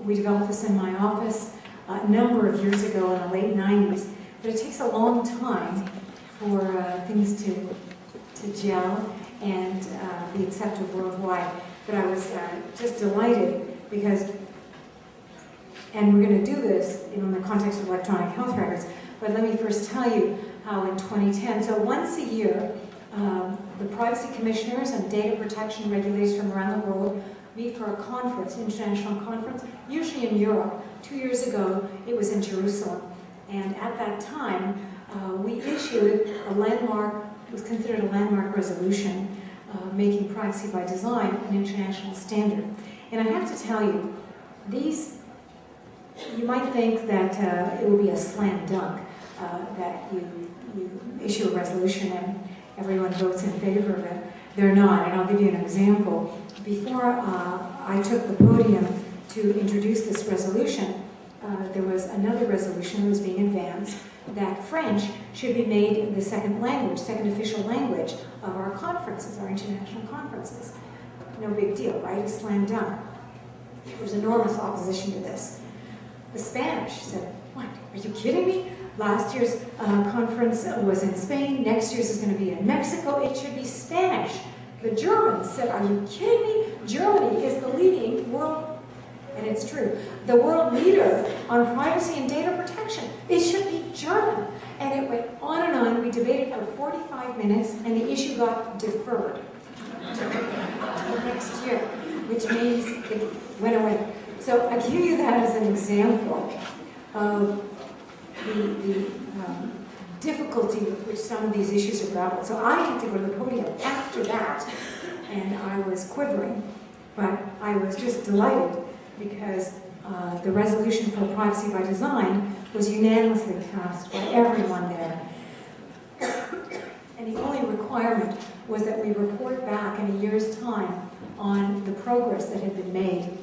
we developed this in my office a number of years ago in the late 90s. But it takes a long time for things to gel and be accepted worldwide. But I was just delighted because, and we're going to do this in the context of electronic health records, but let me first tell you how in 2010, so once a year, the privacy commissioners and data protection regulators from around the world meet for a conference, international conference, usually in Europe. 2 years ago, it was in Jerusalem. And at that time, we issued a landmark, it was considered a landmark resolution, making privacy by design an international standard. And I have to tell you, these, you might think that it would be a slam dunk, that you issue a resolution and everyone votes in favor of it. They're not, and I'll give you an example. Before I took the podium to introduce this resolution, there was another resolution that was being advanced that French should be made the second official language of our conferences, our international conferences. No big deal, right? A slam dunk. There was enormous opposition to this. The Spanish said, "What? Are you kidding me? Last year's conference was in Spain. Next year's is going to be in Mexico. It should be Spanish." The Germans said, "Are you kidding me? Germany is the leading world," and it's true, "the world leader on privacy and data protection. It should be German." And it went on and on. We debated for 45 minutes, and the issue got deferred until next year, which means it went away. So I give you that as an example of the difficulty with which some of these issues are grappled. So I had to go to the podium after that, and I was quivering, but I was just delighted because the resolution for privacy by design was unanimously passed by everyone there. And the only requirement was that we report back in a year's time on the progress that had been made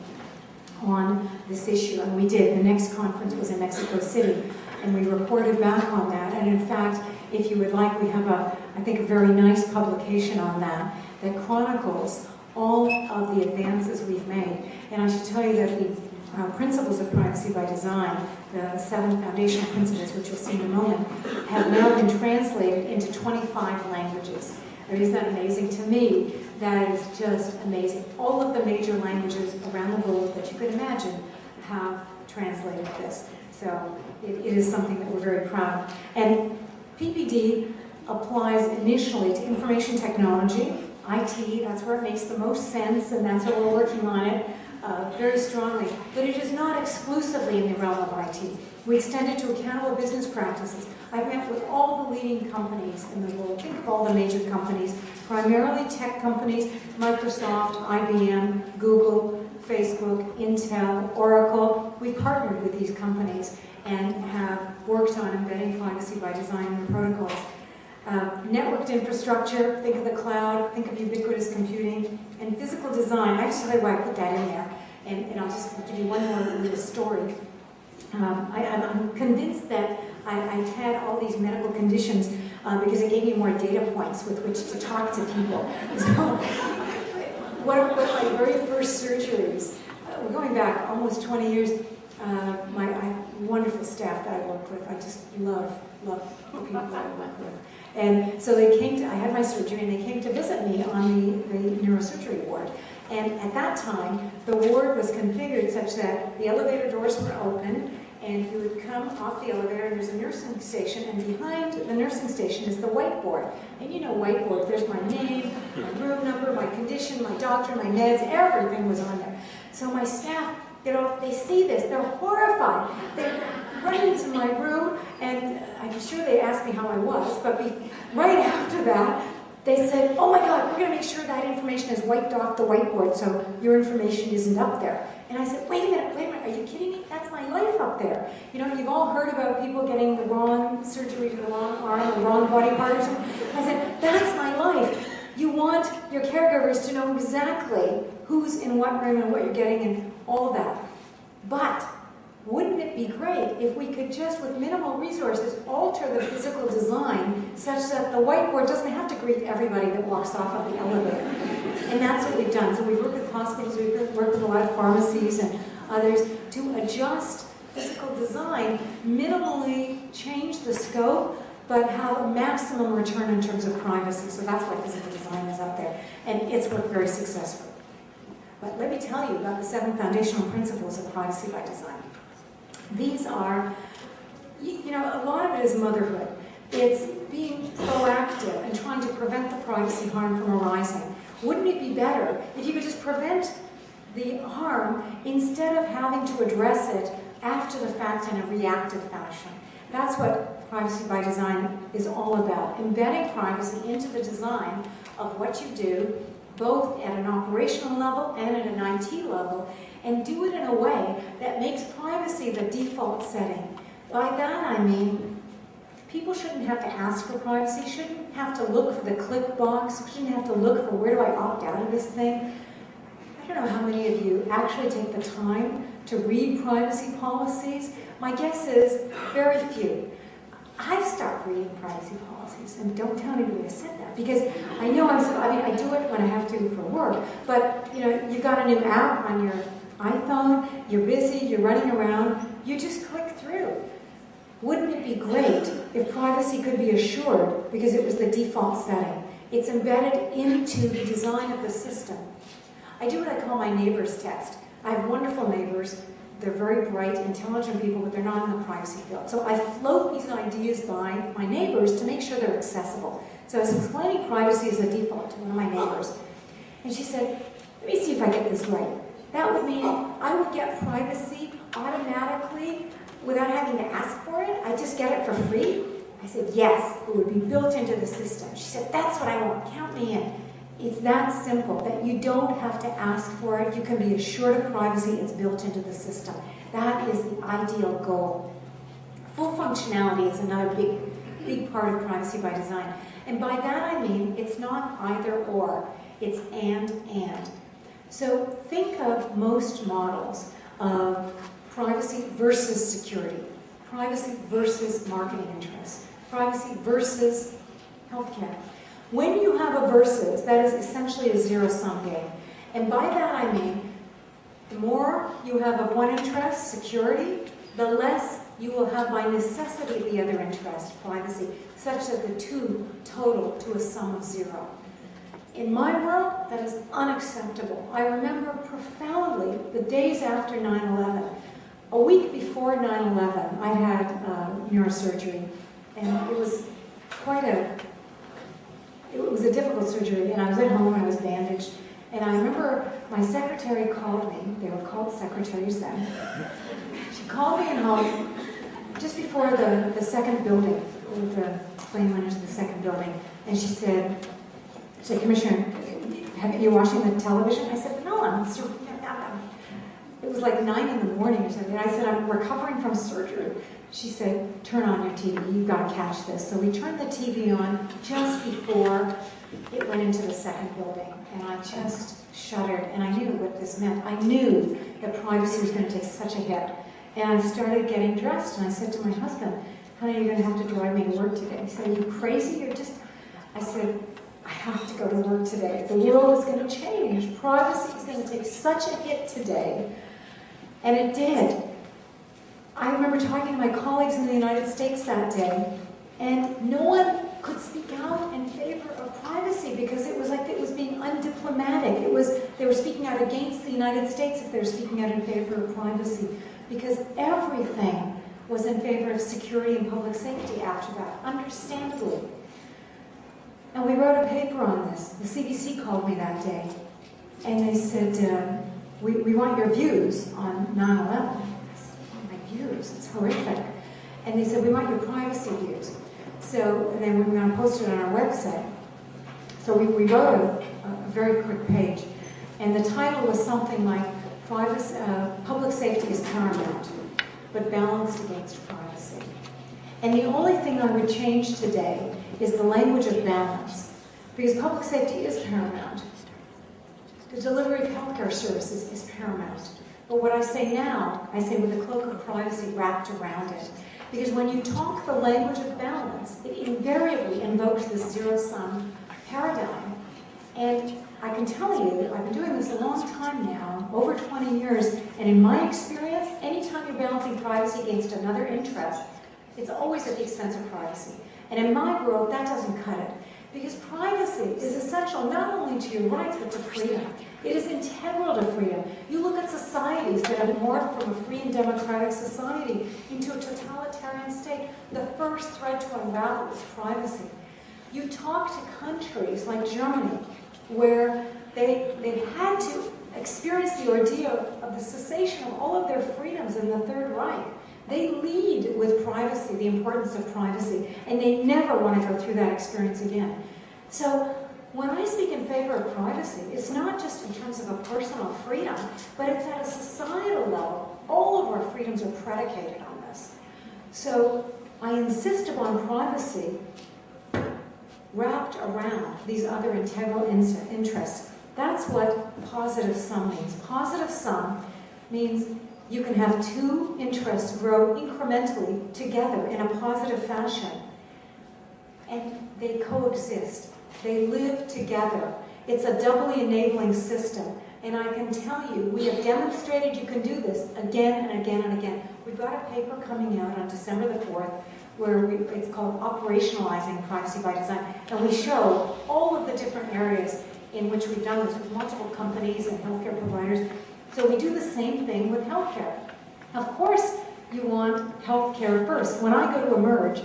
on this issue, and we did. The next conference was in Mexico City, and we reported back on that. And in fact, if you would like, we have I think a very nice publication on that chronicles all of the advances we've made. And I should tell you that the principles of privacy by design, the 7 foundational principles, which you'll see in a moment, have now been translated into 25 languages. And isn't that amazing? To me, that is just amazing. All of the major languages around the world that you could imagine have translated this. So it is something that we're very proud of. And PPD applies initially to information technology, IT, that's where it makes the most sense, and that's where we're working on it very strongly. But it is not exclusively in the realm of IT. We extend it to accountable business practices. I've met with all the leading companies in the world. Think of all the major companies, primarily tech companies, Microsoft, IBM, Google, Facebook, Intel, Oracle. We partnered with these companies and have worked on embedding privacy by design in the protocols. Networked infrastructure, think of the cloud, think of ubiquitous computing, and physical design. I have to tell you why I put that in there, and I'll just give you one more little story. I'm convinced that I've had all these medical conditions because it gave me more data points with which to talk to people. So, one of my very first surgeries, we're going back almost 20 years, I have wonderful staff that I work with. I just love the people that I work with. And so they came to, I had my surgery, and they came to visit me on the neurosurgery ward. And at that time, the ward was configured such that the elevator doors were open, and you would come off the elevator, and there's a nursing station, and behind the nursing station is the whiteboard. And you know whiteboard, there's my name, my room number, my condition, my doctor, my meds, everything was on there. So my staff, they see this, they're horrified. They run into my room, and I'm sure they asked me how I was, but right after that, they said, "Oh my God, we're going to make sure that information is wiped off the whiteboard so your information isn't up there." And I said, wait a minute, are you kidding me? That's my life up there. You know, you've all heard about people getting the wrong surgery to the wrong arm, the wrong body part or something. I said, that's my life. You want your caregivers to know exactly who's in what room and what you're getting and all of that. But wouldn't it be great if we could just, with minimal resources, alter the physical design such that the whiteboard doesn't have to greet everybody that walks off of the elevator? And that's what we've done. So we've worked with hospitals, we've worked with a lot of pharmacies and others to adjust physical design, minimally change the scope, but have a maximum return in terms of privacy. So that's why physical design is up there. And it's worked very successfully. But let me tell you about the 7 foundational principles of privacy by design. These are, you know, a lot of it is motherhood. It's being proactive and trying to prevent the privacy harm from arising. Wouldn't it be better if you could just prevent the harm instead of having to address it after the fact in a reactive fashion? That's what privacy by design is all about, embedding privacy into the design of what you do, both at an operational level and at an IT level, and do it in a way that makes privacy the default setting. By that I mean, People shouldn't have to ask for privacy, shouldn't have to look for the click box, shouldn't have to look for where do I opt out of this thing. I don't know how many of you actually take the time to read privacy policies. My guess is very few. I've stopped reading privacy policies, and don't tell anybody I said that, because I know I do it when I have to for work, but you know, you've got a new app on your iPhone, you're busy, you're running around, you just click through. Wouldn't it be great if privacy could be assured because it was the default setting? It's embedded into the design of the system. I do what I call my neighbors test. I have wonderful neighbors. They're very bright, intelligent people, but they're not in the privacy field. So I float these ideas by my neighbors to make sure they're accessible. So I was explaining privacy as a default to one of my neighbors. And she said, let me see if I get this right. That would mean I would get privacy automatically without having to ask for it? I just get it for free? I said, yes, it would be built into the system. She said, that's what I want, count me in. It's that simple, that you don't have to ask for it. You can be assured of privacy. It's built into the system. That is the ideal goal. Full functionality is another big part of privacy by design. And by that I mean it's not either or, it's and. So think of most models of privacy versus security, privacy versus marketing interests, privacy versus healthcare. When you have a versus, that is essentially a zero-sum game. And by that I mean, the more you have of one interest, security, the less you will have by necessity the other interest, privacy, such that the two total to a sum of zero. In my world, that is unacceptable. I remember profoundly the days after 9/11. A week before 9/11, I had neurosurgery, and it was it was a difficult surgery, and I was at home, I was bandaged, and I remember my secretary called me. They were called secretaries then. She called me at home just before the second building, the plane went into the second building, and she said, Commissioner, are you watching the television? I said, no, it was like 9 in the morning or something. I said, I'm recovering from surgery. She said, turn on your TV, you've got to catch this. So we turned the TV on just before it went into the second building. And I just shuddered, and I knew what this meant. I knew that privacy was going to take such a hit. And I started getting dressed, and I said to my husband, honey, you're going to have to drive me to work today. He said, are you crazy? I said, I have to go to work today. The world is going to change. Privacy is going to take such a hit today. And it did. I remember talking to my colleagues in the United States that day, and no one could speak out in favor of privacy because it was like it was being undiplomatic. They were speaking out against the United States if they were speaking out in favor of privacy, because everything was in favor of security and public safety after that, understandably. And we wrote a paper on this. The CBC called me that day, and they said, we want your views on 9/11. My views, it's horrific. And they said, we want your privacy views. So, and then we were going to post it on our website. So we wrote a very quick page, and the title was something like, public safety is paramount, but balanced against privacy. And the only thing I would change today is the language of balance, because public safety is paramount. The delivery of healthcare services is paramount. But what I say now, I say with a cloak of privacy wrapped around it. Because when you talk the language of balance, it invariably invokes this zero-sum paradigm. And I can tell you, I've been doing this a long time now, over 20 years, and in my experience, anytime you're balancing privacy against another interest, it's always at the expense of privacy. And in my world, that doesn't cut it. Because privacy is essential not only to your rights, but to freedom. It is integral to freedom. You look at societies that have morphed from a free and democratic society into a totalitarian state. The first threat to unravel is privacy. You talk to countries like Germany, where they had to experience the ordeal of the cessation of all of their freedoms in the Third Reich. They lead with privacy, the importance of privacy, and they never want to go through that experience again. So when I speak in favor of privacy, it's not just in terms of a personal freedom, but it's at a societal level. All of our freedoms are predicated on this. So I insist upon privacy wrapped around these other integral interests. That's what positive sum means. Positive sum means you can have two interests grow incrementally together in a positive fashion, and they coexist. They live together. It's a doubly enabling system. And I can tell you, we have demonstrated you can do this again and again and again. We've got a paper coming out on December the 4th where it's called Operationalizing Privacy by Design. And we show all of the different areas in which we've done this with multiple companies and healthcare providers. So we do the same thing with healthcare. Of course, you want healthcare first. When I go to emerge,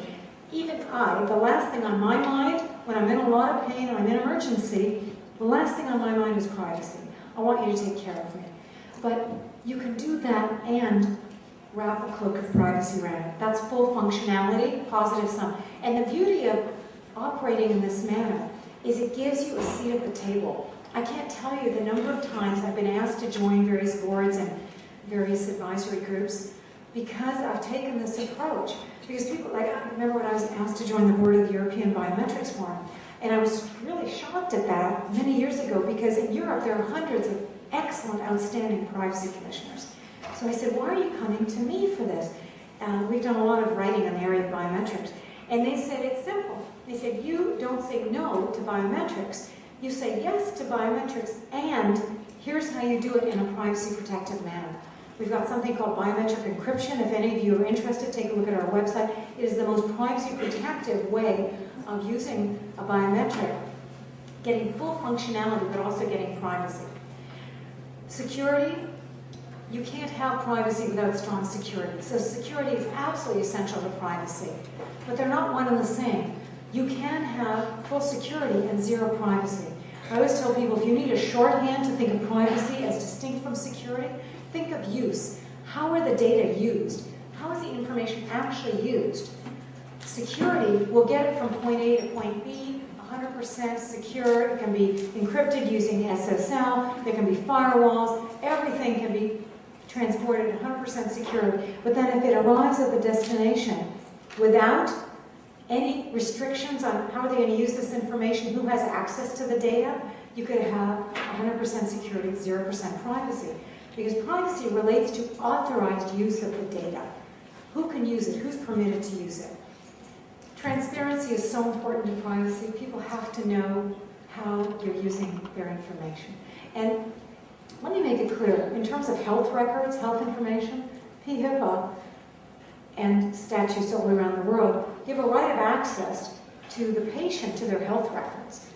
even the last thing on my mind, when I'm in a lot of pain or I'm in emergency, the last thing on my mind is privacy. I want you to take care of me. But you can do that and wrap a cloak of privacy around it. That's full functionality, positive sum. And the beauty of operating in this manner is it gives you a seat at the table. I can't tell you the number of times I've been asked to join various boards and various advisory groups because I've taken this approach. Because people, like, I remember when I was asked to join the board of the European Biometrics Forum, and I was really shocked at that many years ago because in Europe there are hundreds of excellent, outstanding privacy commissioners. So I said, why are you coming to me for this? We've done a lot of writing in the area of biometrics. And they said, it's simple. They said, you don't say no to biometrics. You say yes to biometrics, and here's how you do it in a privacy protective manner. We've got something called biometric encryption. If any of you are interested, take a look at our website. It is the most privacy protective way of using a biometric, getting full functionality, but also getting privacy. Security, you can't have privacy without strong security. So security is absolutely essential to privacy, but they're not one and the same. You can have full security and zero privacy. I always tell people, if you need a shorthand to think of privacy as distinct from security, think of use. How are the data used? How is the information actually used? Security will get it from point A to point B, 100% secure. It can be encrypted using SSL. There can be firewalls. Everything can be transported 100% secure. But then if it arrives at the destination without any restrictions on how are they going to use this information, who has access to the data, you could have 100% security, 0% privacy. Because privacy relates to authorized use of the data. Who can use it? Who's permitted to use it? Transparency is so important to privacy. People have to know how you're using their information. And let me make it clear, in terms of health records, health information, PHIPAA and statutes all around the world give a right of access to the patient to their health records.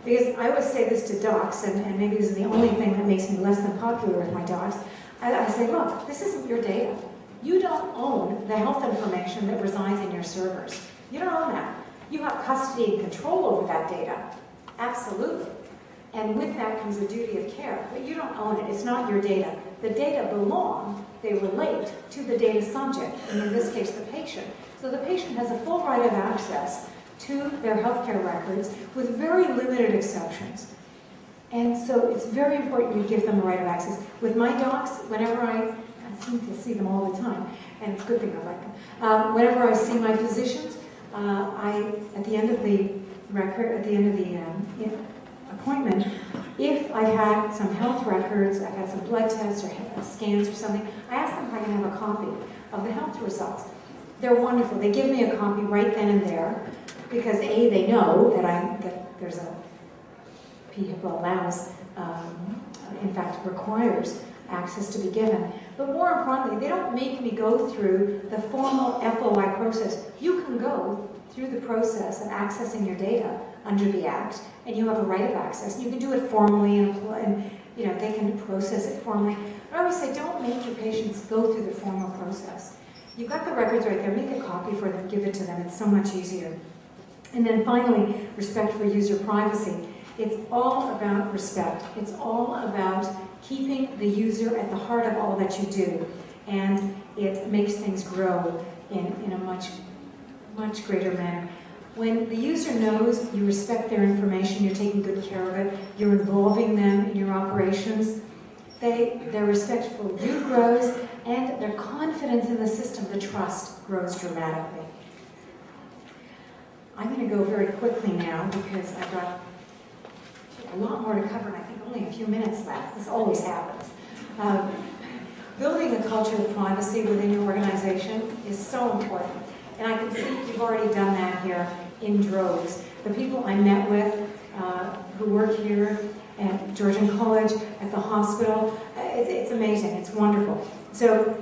Because I always say this to docs, and maybe this is the only thing that makes me less than popular with my docs, I say, look, this isn't your data. You don't own the health information that resides in your servers. You don't own that. You have custody and control over that data. Absolutely. And with that comes a duty of care. But you don't own it. It's not your data. The data belong, they relate to the data subject, and in this case, the patient. So the patient has a full right of access to their healthcare records with very limited exceptions. And so it's very important you give them a right of access. With my docs, whenever I seem to see them all the time, and it's a good thing I like them. Whenever I see my physicians, at the end of the record, at the end of the appointment, if I've had some health records, I've had some blood tests or scans or something, I ask them if I can have a copy of the health results. They're wonderful. They give me a copy right then and there because A, they know that there's a PHIPAA allows, in fact, requires access to be given. But more importantly, they don't make me go through the formal FOI process. You can go through the process of accessing your data under the Act, and you have a right of access. You can do it formally, and you know they can process it formally. But I always say, don't make your patients go through the formal process. You've got the records right there. Make a copy for them, give it to them. It's so much easier. And then finally, respect for user privacy. It's all about respect. It's all about keeping the user at the heart of all that you do. And it makes things grow in a much greater manner. When the user knows you respect their information, you're taking good care of it, you're involving them in your operations, their respect for you grows, and their confidence in the system, the trust, grows dramatically. I'm going to go very quickly now because I've got a lot more to cover and I think only a few minutes left. This always happens. Building a culture of privacy within your organization is so important. And I can see you've already done that here in droves. The people I met with who work here at Georgian College, at the hospital, it's amazing, it's wonderful. So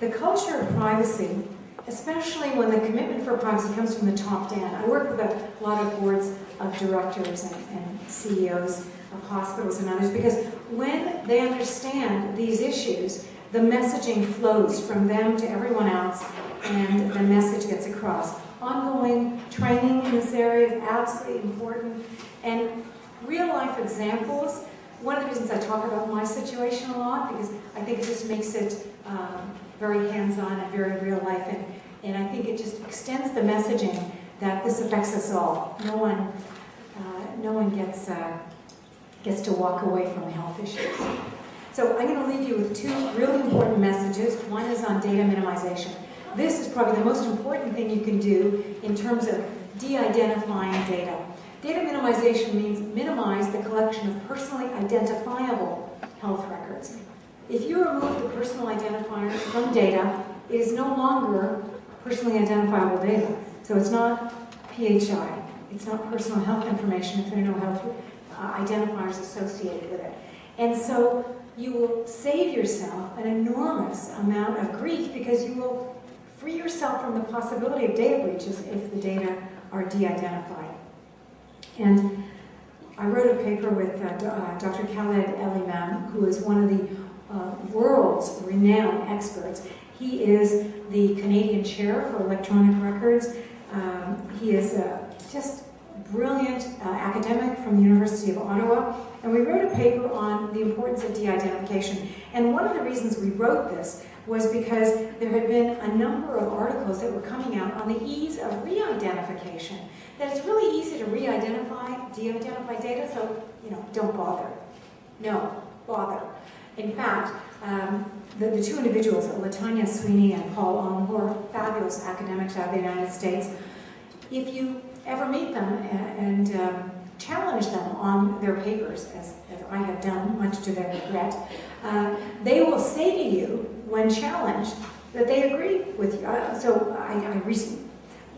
the culture of privacy, especially when the commitment for privacy comes from the top down. I work with a lot of boards of directors and CEOs of hospitals and others because when they understand these issues, the messaging flows from them to everyone else and the message gets across. Ongoing training in this area is absolutely important. And real life examples, one of the reasons I talk about my situation a lot because I think it just makes it very hands-on and very real life, and I think it just extends the messaging that this affects us all. No one gets to walk away from health issues. So I'm going to leave you with two really important messages. One is on data minimization. This is probably the most important thing you can do in terms of de-identifying data. Data minimization means minimize the collection of personally identifiable health records. If you remove the personal identifiers from data, it is no longer personally identifiable data. So it's not PHI, it's not personal health information if there are no health identifiers associated with it. And so you will save yourself an enormous amount of grief because you will free yourself from the possibility of data breaches if the data are de-identified. And I wrote a paper with Dr. Khaled El-Imam, who is one of the world's renowned experts. He is the Canadian chair for electronic records. He is just brilliant academic from the University of Ottawa. And we wrote a paper on the importance of de-identification. And one of the reasons we wrote this was because there had been a number of articles that were coming out on the ease of re-identification. That it's really easy to re-identify, de-identify data, so, don't bother. No, bother. In fact, the two individuals, Latanya Sweeney and Paul Ohm, who are fabulous academics out of the United States, if you ever meet them and challenge them on their papers, as I have done, much to their regret, they will say to you, when challenged, that they agree with you. So I recently,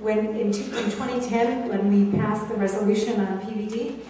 in 2010, when we passed the resolution on PVD,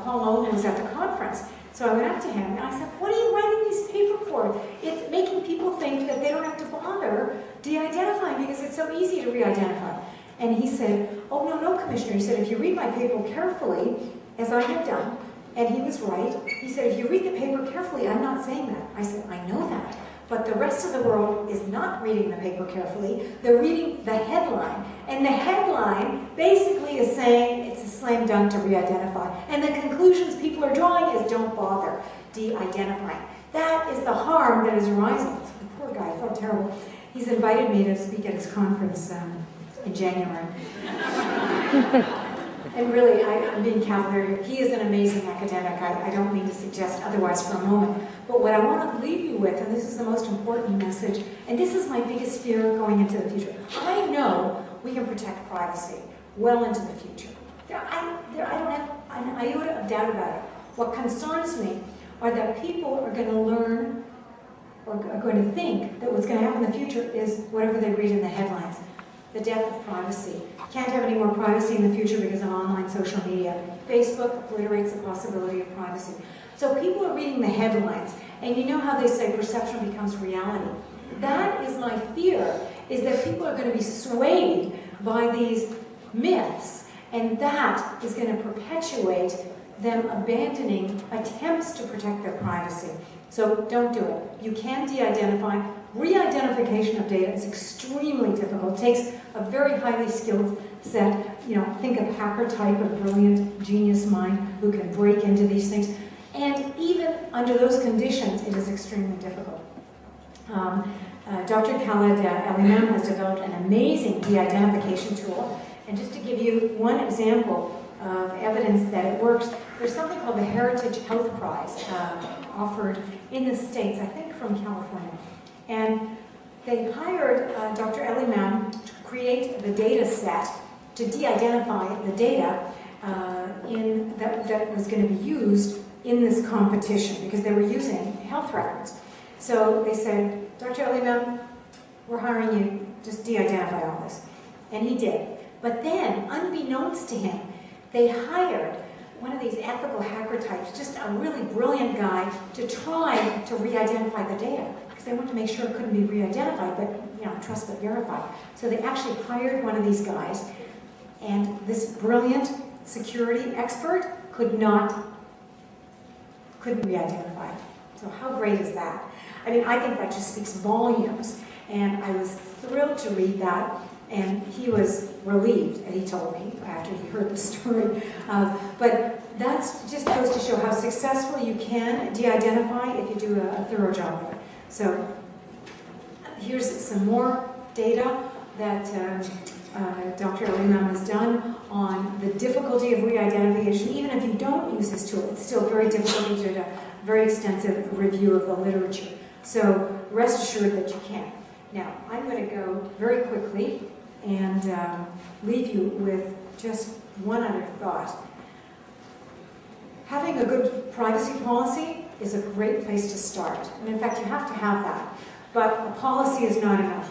Paul Ohm was at the conference. So I went up to him and I said, what are you writing this paper for? It's making people think that they don't have to bother de-identifying because it's so easy to re-identify. And he said, oh, no, Commissioner. He said, if you read my paper carefully, as I have done, and he was right, he said, if you read the paper carefully, I'm not saying that. I said, I know that. But the rest of the world is not reading the paper carefully. They're reading the headline. And the headline basically is saying it's a slam dunk to re-identify. And the conclusions people are drawing is don't bother de-identifying. That is the harm that is arising. The poor guy, I felt terrible. He's invited me to speak at his conference in January. And really, I'm being cavalier. He is an amazing academic. I don't mean to suggest otherwise for a moment. But what I want to leave you with, and this is the most important message, and this is my biggest fear going into the future. I know we can protect privacy well into the future. I don't have an iota of doubt about it. What concerns me are that people are going to learn or are going to think that what's going to happen in the future is whatever they read in the headlines. The death of privacy. Can't have any more privacy in the future because of online social media. Facebook obliterates the possibility of privacy. So people are reading the headlines, and you know how they say perception becomes reality. That is my fear, is that people are going to be swayed by these myths, and that is going to perpetuate them abandoning attempts to protect their privacy. So don't do it. You can de-identify. Re-identification of data is extremely difficult. It takes a very highly skilled set, think of hacker type of brilliant genius mind who can break into these things. And even under those conditions, it is extremely difficult. Dr. Khaled El-Imam has developed an amazing de-identification tool. And just to give you one example of evidence that it works, there's something called the Heritage Health Prize offered in the States, I think from California. And they hired Dr. El-Imam to create the data set to de-identify the data that was going to be used in this competition, because they were using health records. So they said, Dr. Alima, we're hiring you, just de-identify all this. And he did. But then, unbeknownst to him, they hired one of these ethical hacker types, just a really brilliant guy, to try to re-identify the data, because they wanted to make sure it couldn't be re-identified, but trust but verify. So they actually hired one of these guys, and this brilliant security expert couldn't re-identify it. So how great is that? I mean, I think that just speaks volumes, and I was thrilled to read that, and he was relieved, and he told me after he heard the story. But that just goes to show how successful you can de-identify if you do a thorough job of it. So here's some more data that Dr. Alimam has done on the difficulty of re-identification. Even if you don't use this tool, it's still very difficult. He did a very extensive review of the literature. So rest assured that you can. Now, I'm going to go very quickly and leave you with just one other thought. Having a good privacy policy is a great place to start. And in fact, you have to have that. But a policy is not enough.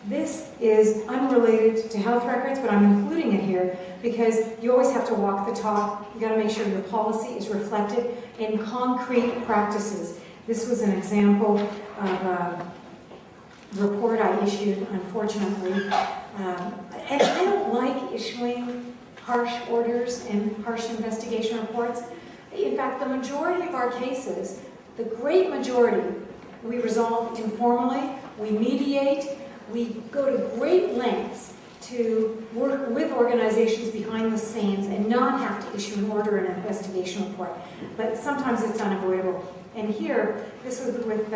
This is unrelated to health records, but I'm including it here because you always have to walk the talk. You got to make sure your policy is reflected in concrete practices. This was an example of a report I issued, unfortunately. And I don't like issuing harsh orders and harsh investigation reports. In fact, the majority of our cases, the great majority, we resolve informally, we mediate, we go to great lengths to work with organizations behind the scenes and not have to issue an order and an investigation report. But sometimes it's unavoidable. And here, this was with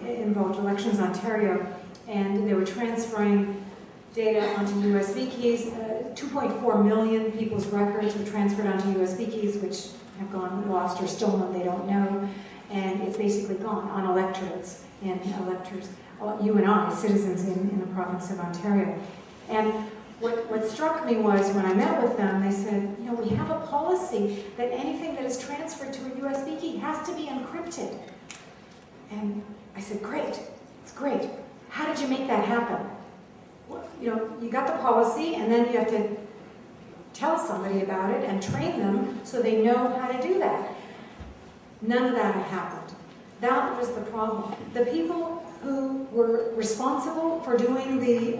involved Elections Ontario, and they were transferring data onto USB keys. 2.4 million people's records were transferred onto USB keys, which have gone lost or stolen, they don't know. And it's basically gone on electorates and electors, you and I, citizens in the province of Ontario. And what struck me was when I met with them, they said, we have a policy that anything that is transferred to a USB key has to be encrypted. And I said, great, it's great. How did you make that happen? Well, you got the policy, and then you have to tell somebody about it and train them so they know how to do that. None of that had happened. That was the problem. The people who were responsible for doing the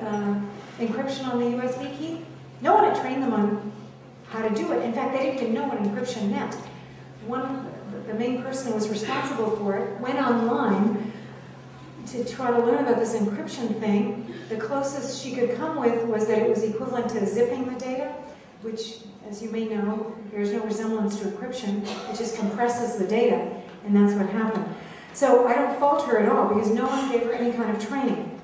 encryption on the USB key, no one had trained them on how to do it. In fact, they didn't even know what encryption meant. The main person who was responsible for it went online to try to learn about this encryption thing. The closest she could come with was that it was equivalent to zipping the data, which, as you may know, there's no resemblance to encryption. It just compresses the data, and that's what happened. So I don't fault her at all, because no one gave her any kind of training.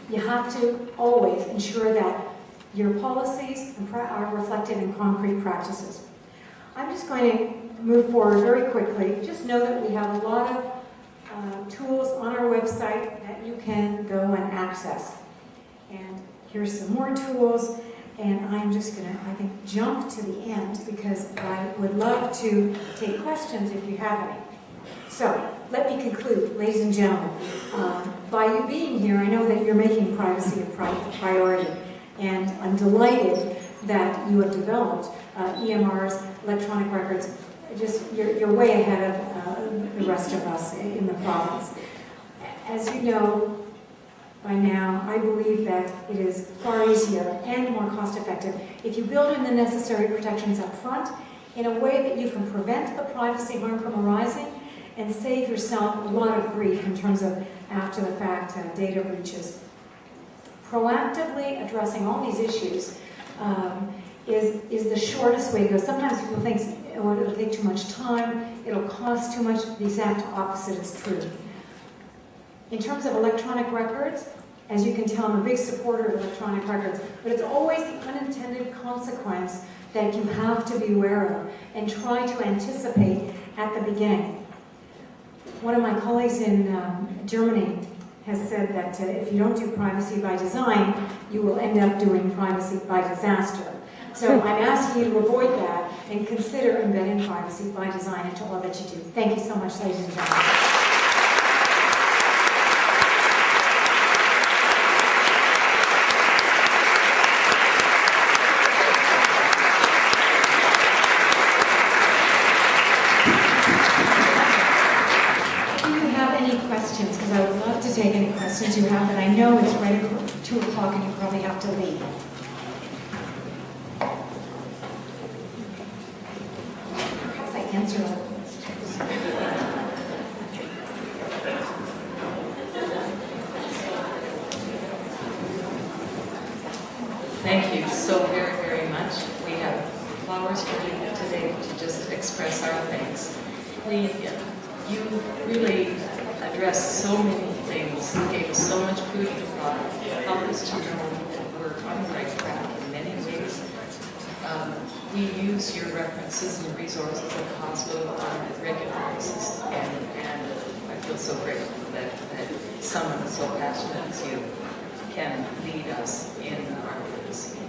You have to always ensure that your policies are reflected in concrete practices. I'm just going to move forward very quickly. Just know that we have a lot of tools on our website that you can go and access. And here's some more tools. And I'm just going to, I think, jump to the end because I would love to take questions if you have any. So, let me conclude, ladies and gentlemen. By you being here, I know that you're making privacy a priority. And I'm delighted that you have developed EMRs, electronic records. You're way ahead of the rest of us in the province. As you know, by now, I believe that it is far easier and more cost-effective if you build in the necessary protections up front in a way that you can prevent the privacy harm from arising and save yourself a lot of grief in terms of after-the-fact data breaches. Proactively addressing all these issues is the shortest way to go. Sometimes people think it'll take too much time, it'll cost too much. The exact opposite is true. In terms of electronic records, as you can tell, I'm a big supporter of electronic records, but it's always the unintended consequence that you have to be aware of and try to anticipate at the beginning. One of my colleagues in Germany has said that if you don't do privacy by design, you will end up doing privacy by disaster. So I'm asking you to avoid that and consider embedding privacy by design into all that you do. Thank you so much, ladies and gentlemen. Questions, because I would love to take any questions you have, but I know it's right at 2 o'clock and you probably have to leave. Perhaps I answer all the questions. Thank you so very, very much. We have flowers for you today to just express our thanks. You really addressed so many things, gave us so much food for thought, helped us to know that we're on the right track in many ways. We use your references and resources at the hospital on a regular basis, and I feel so grateful that someone so passionate as you can lead us in our legacy.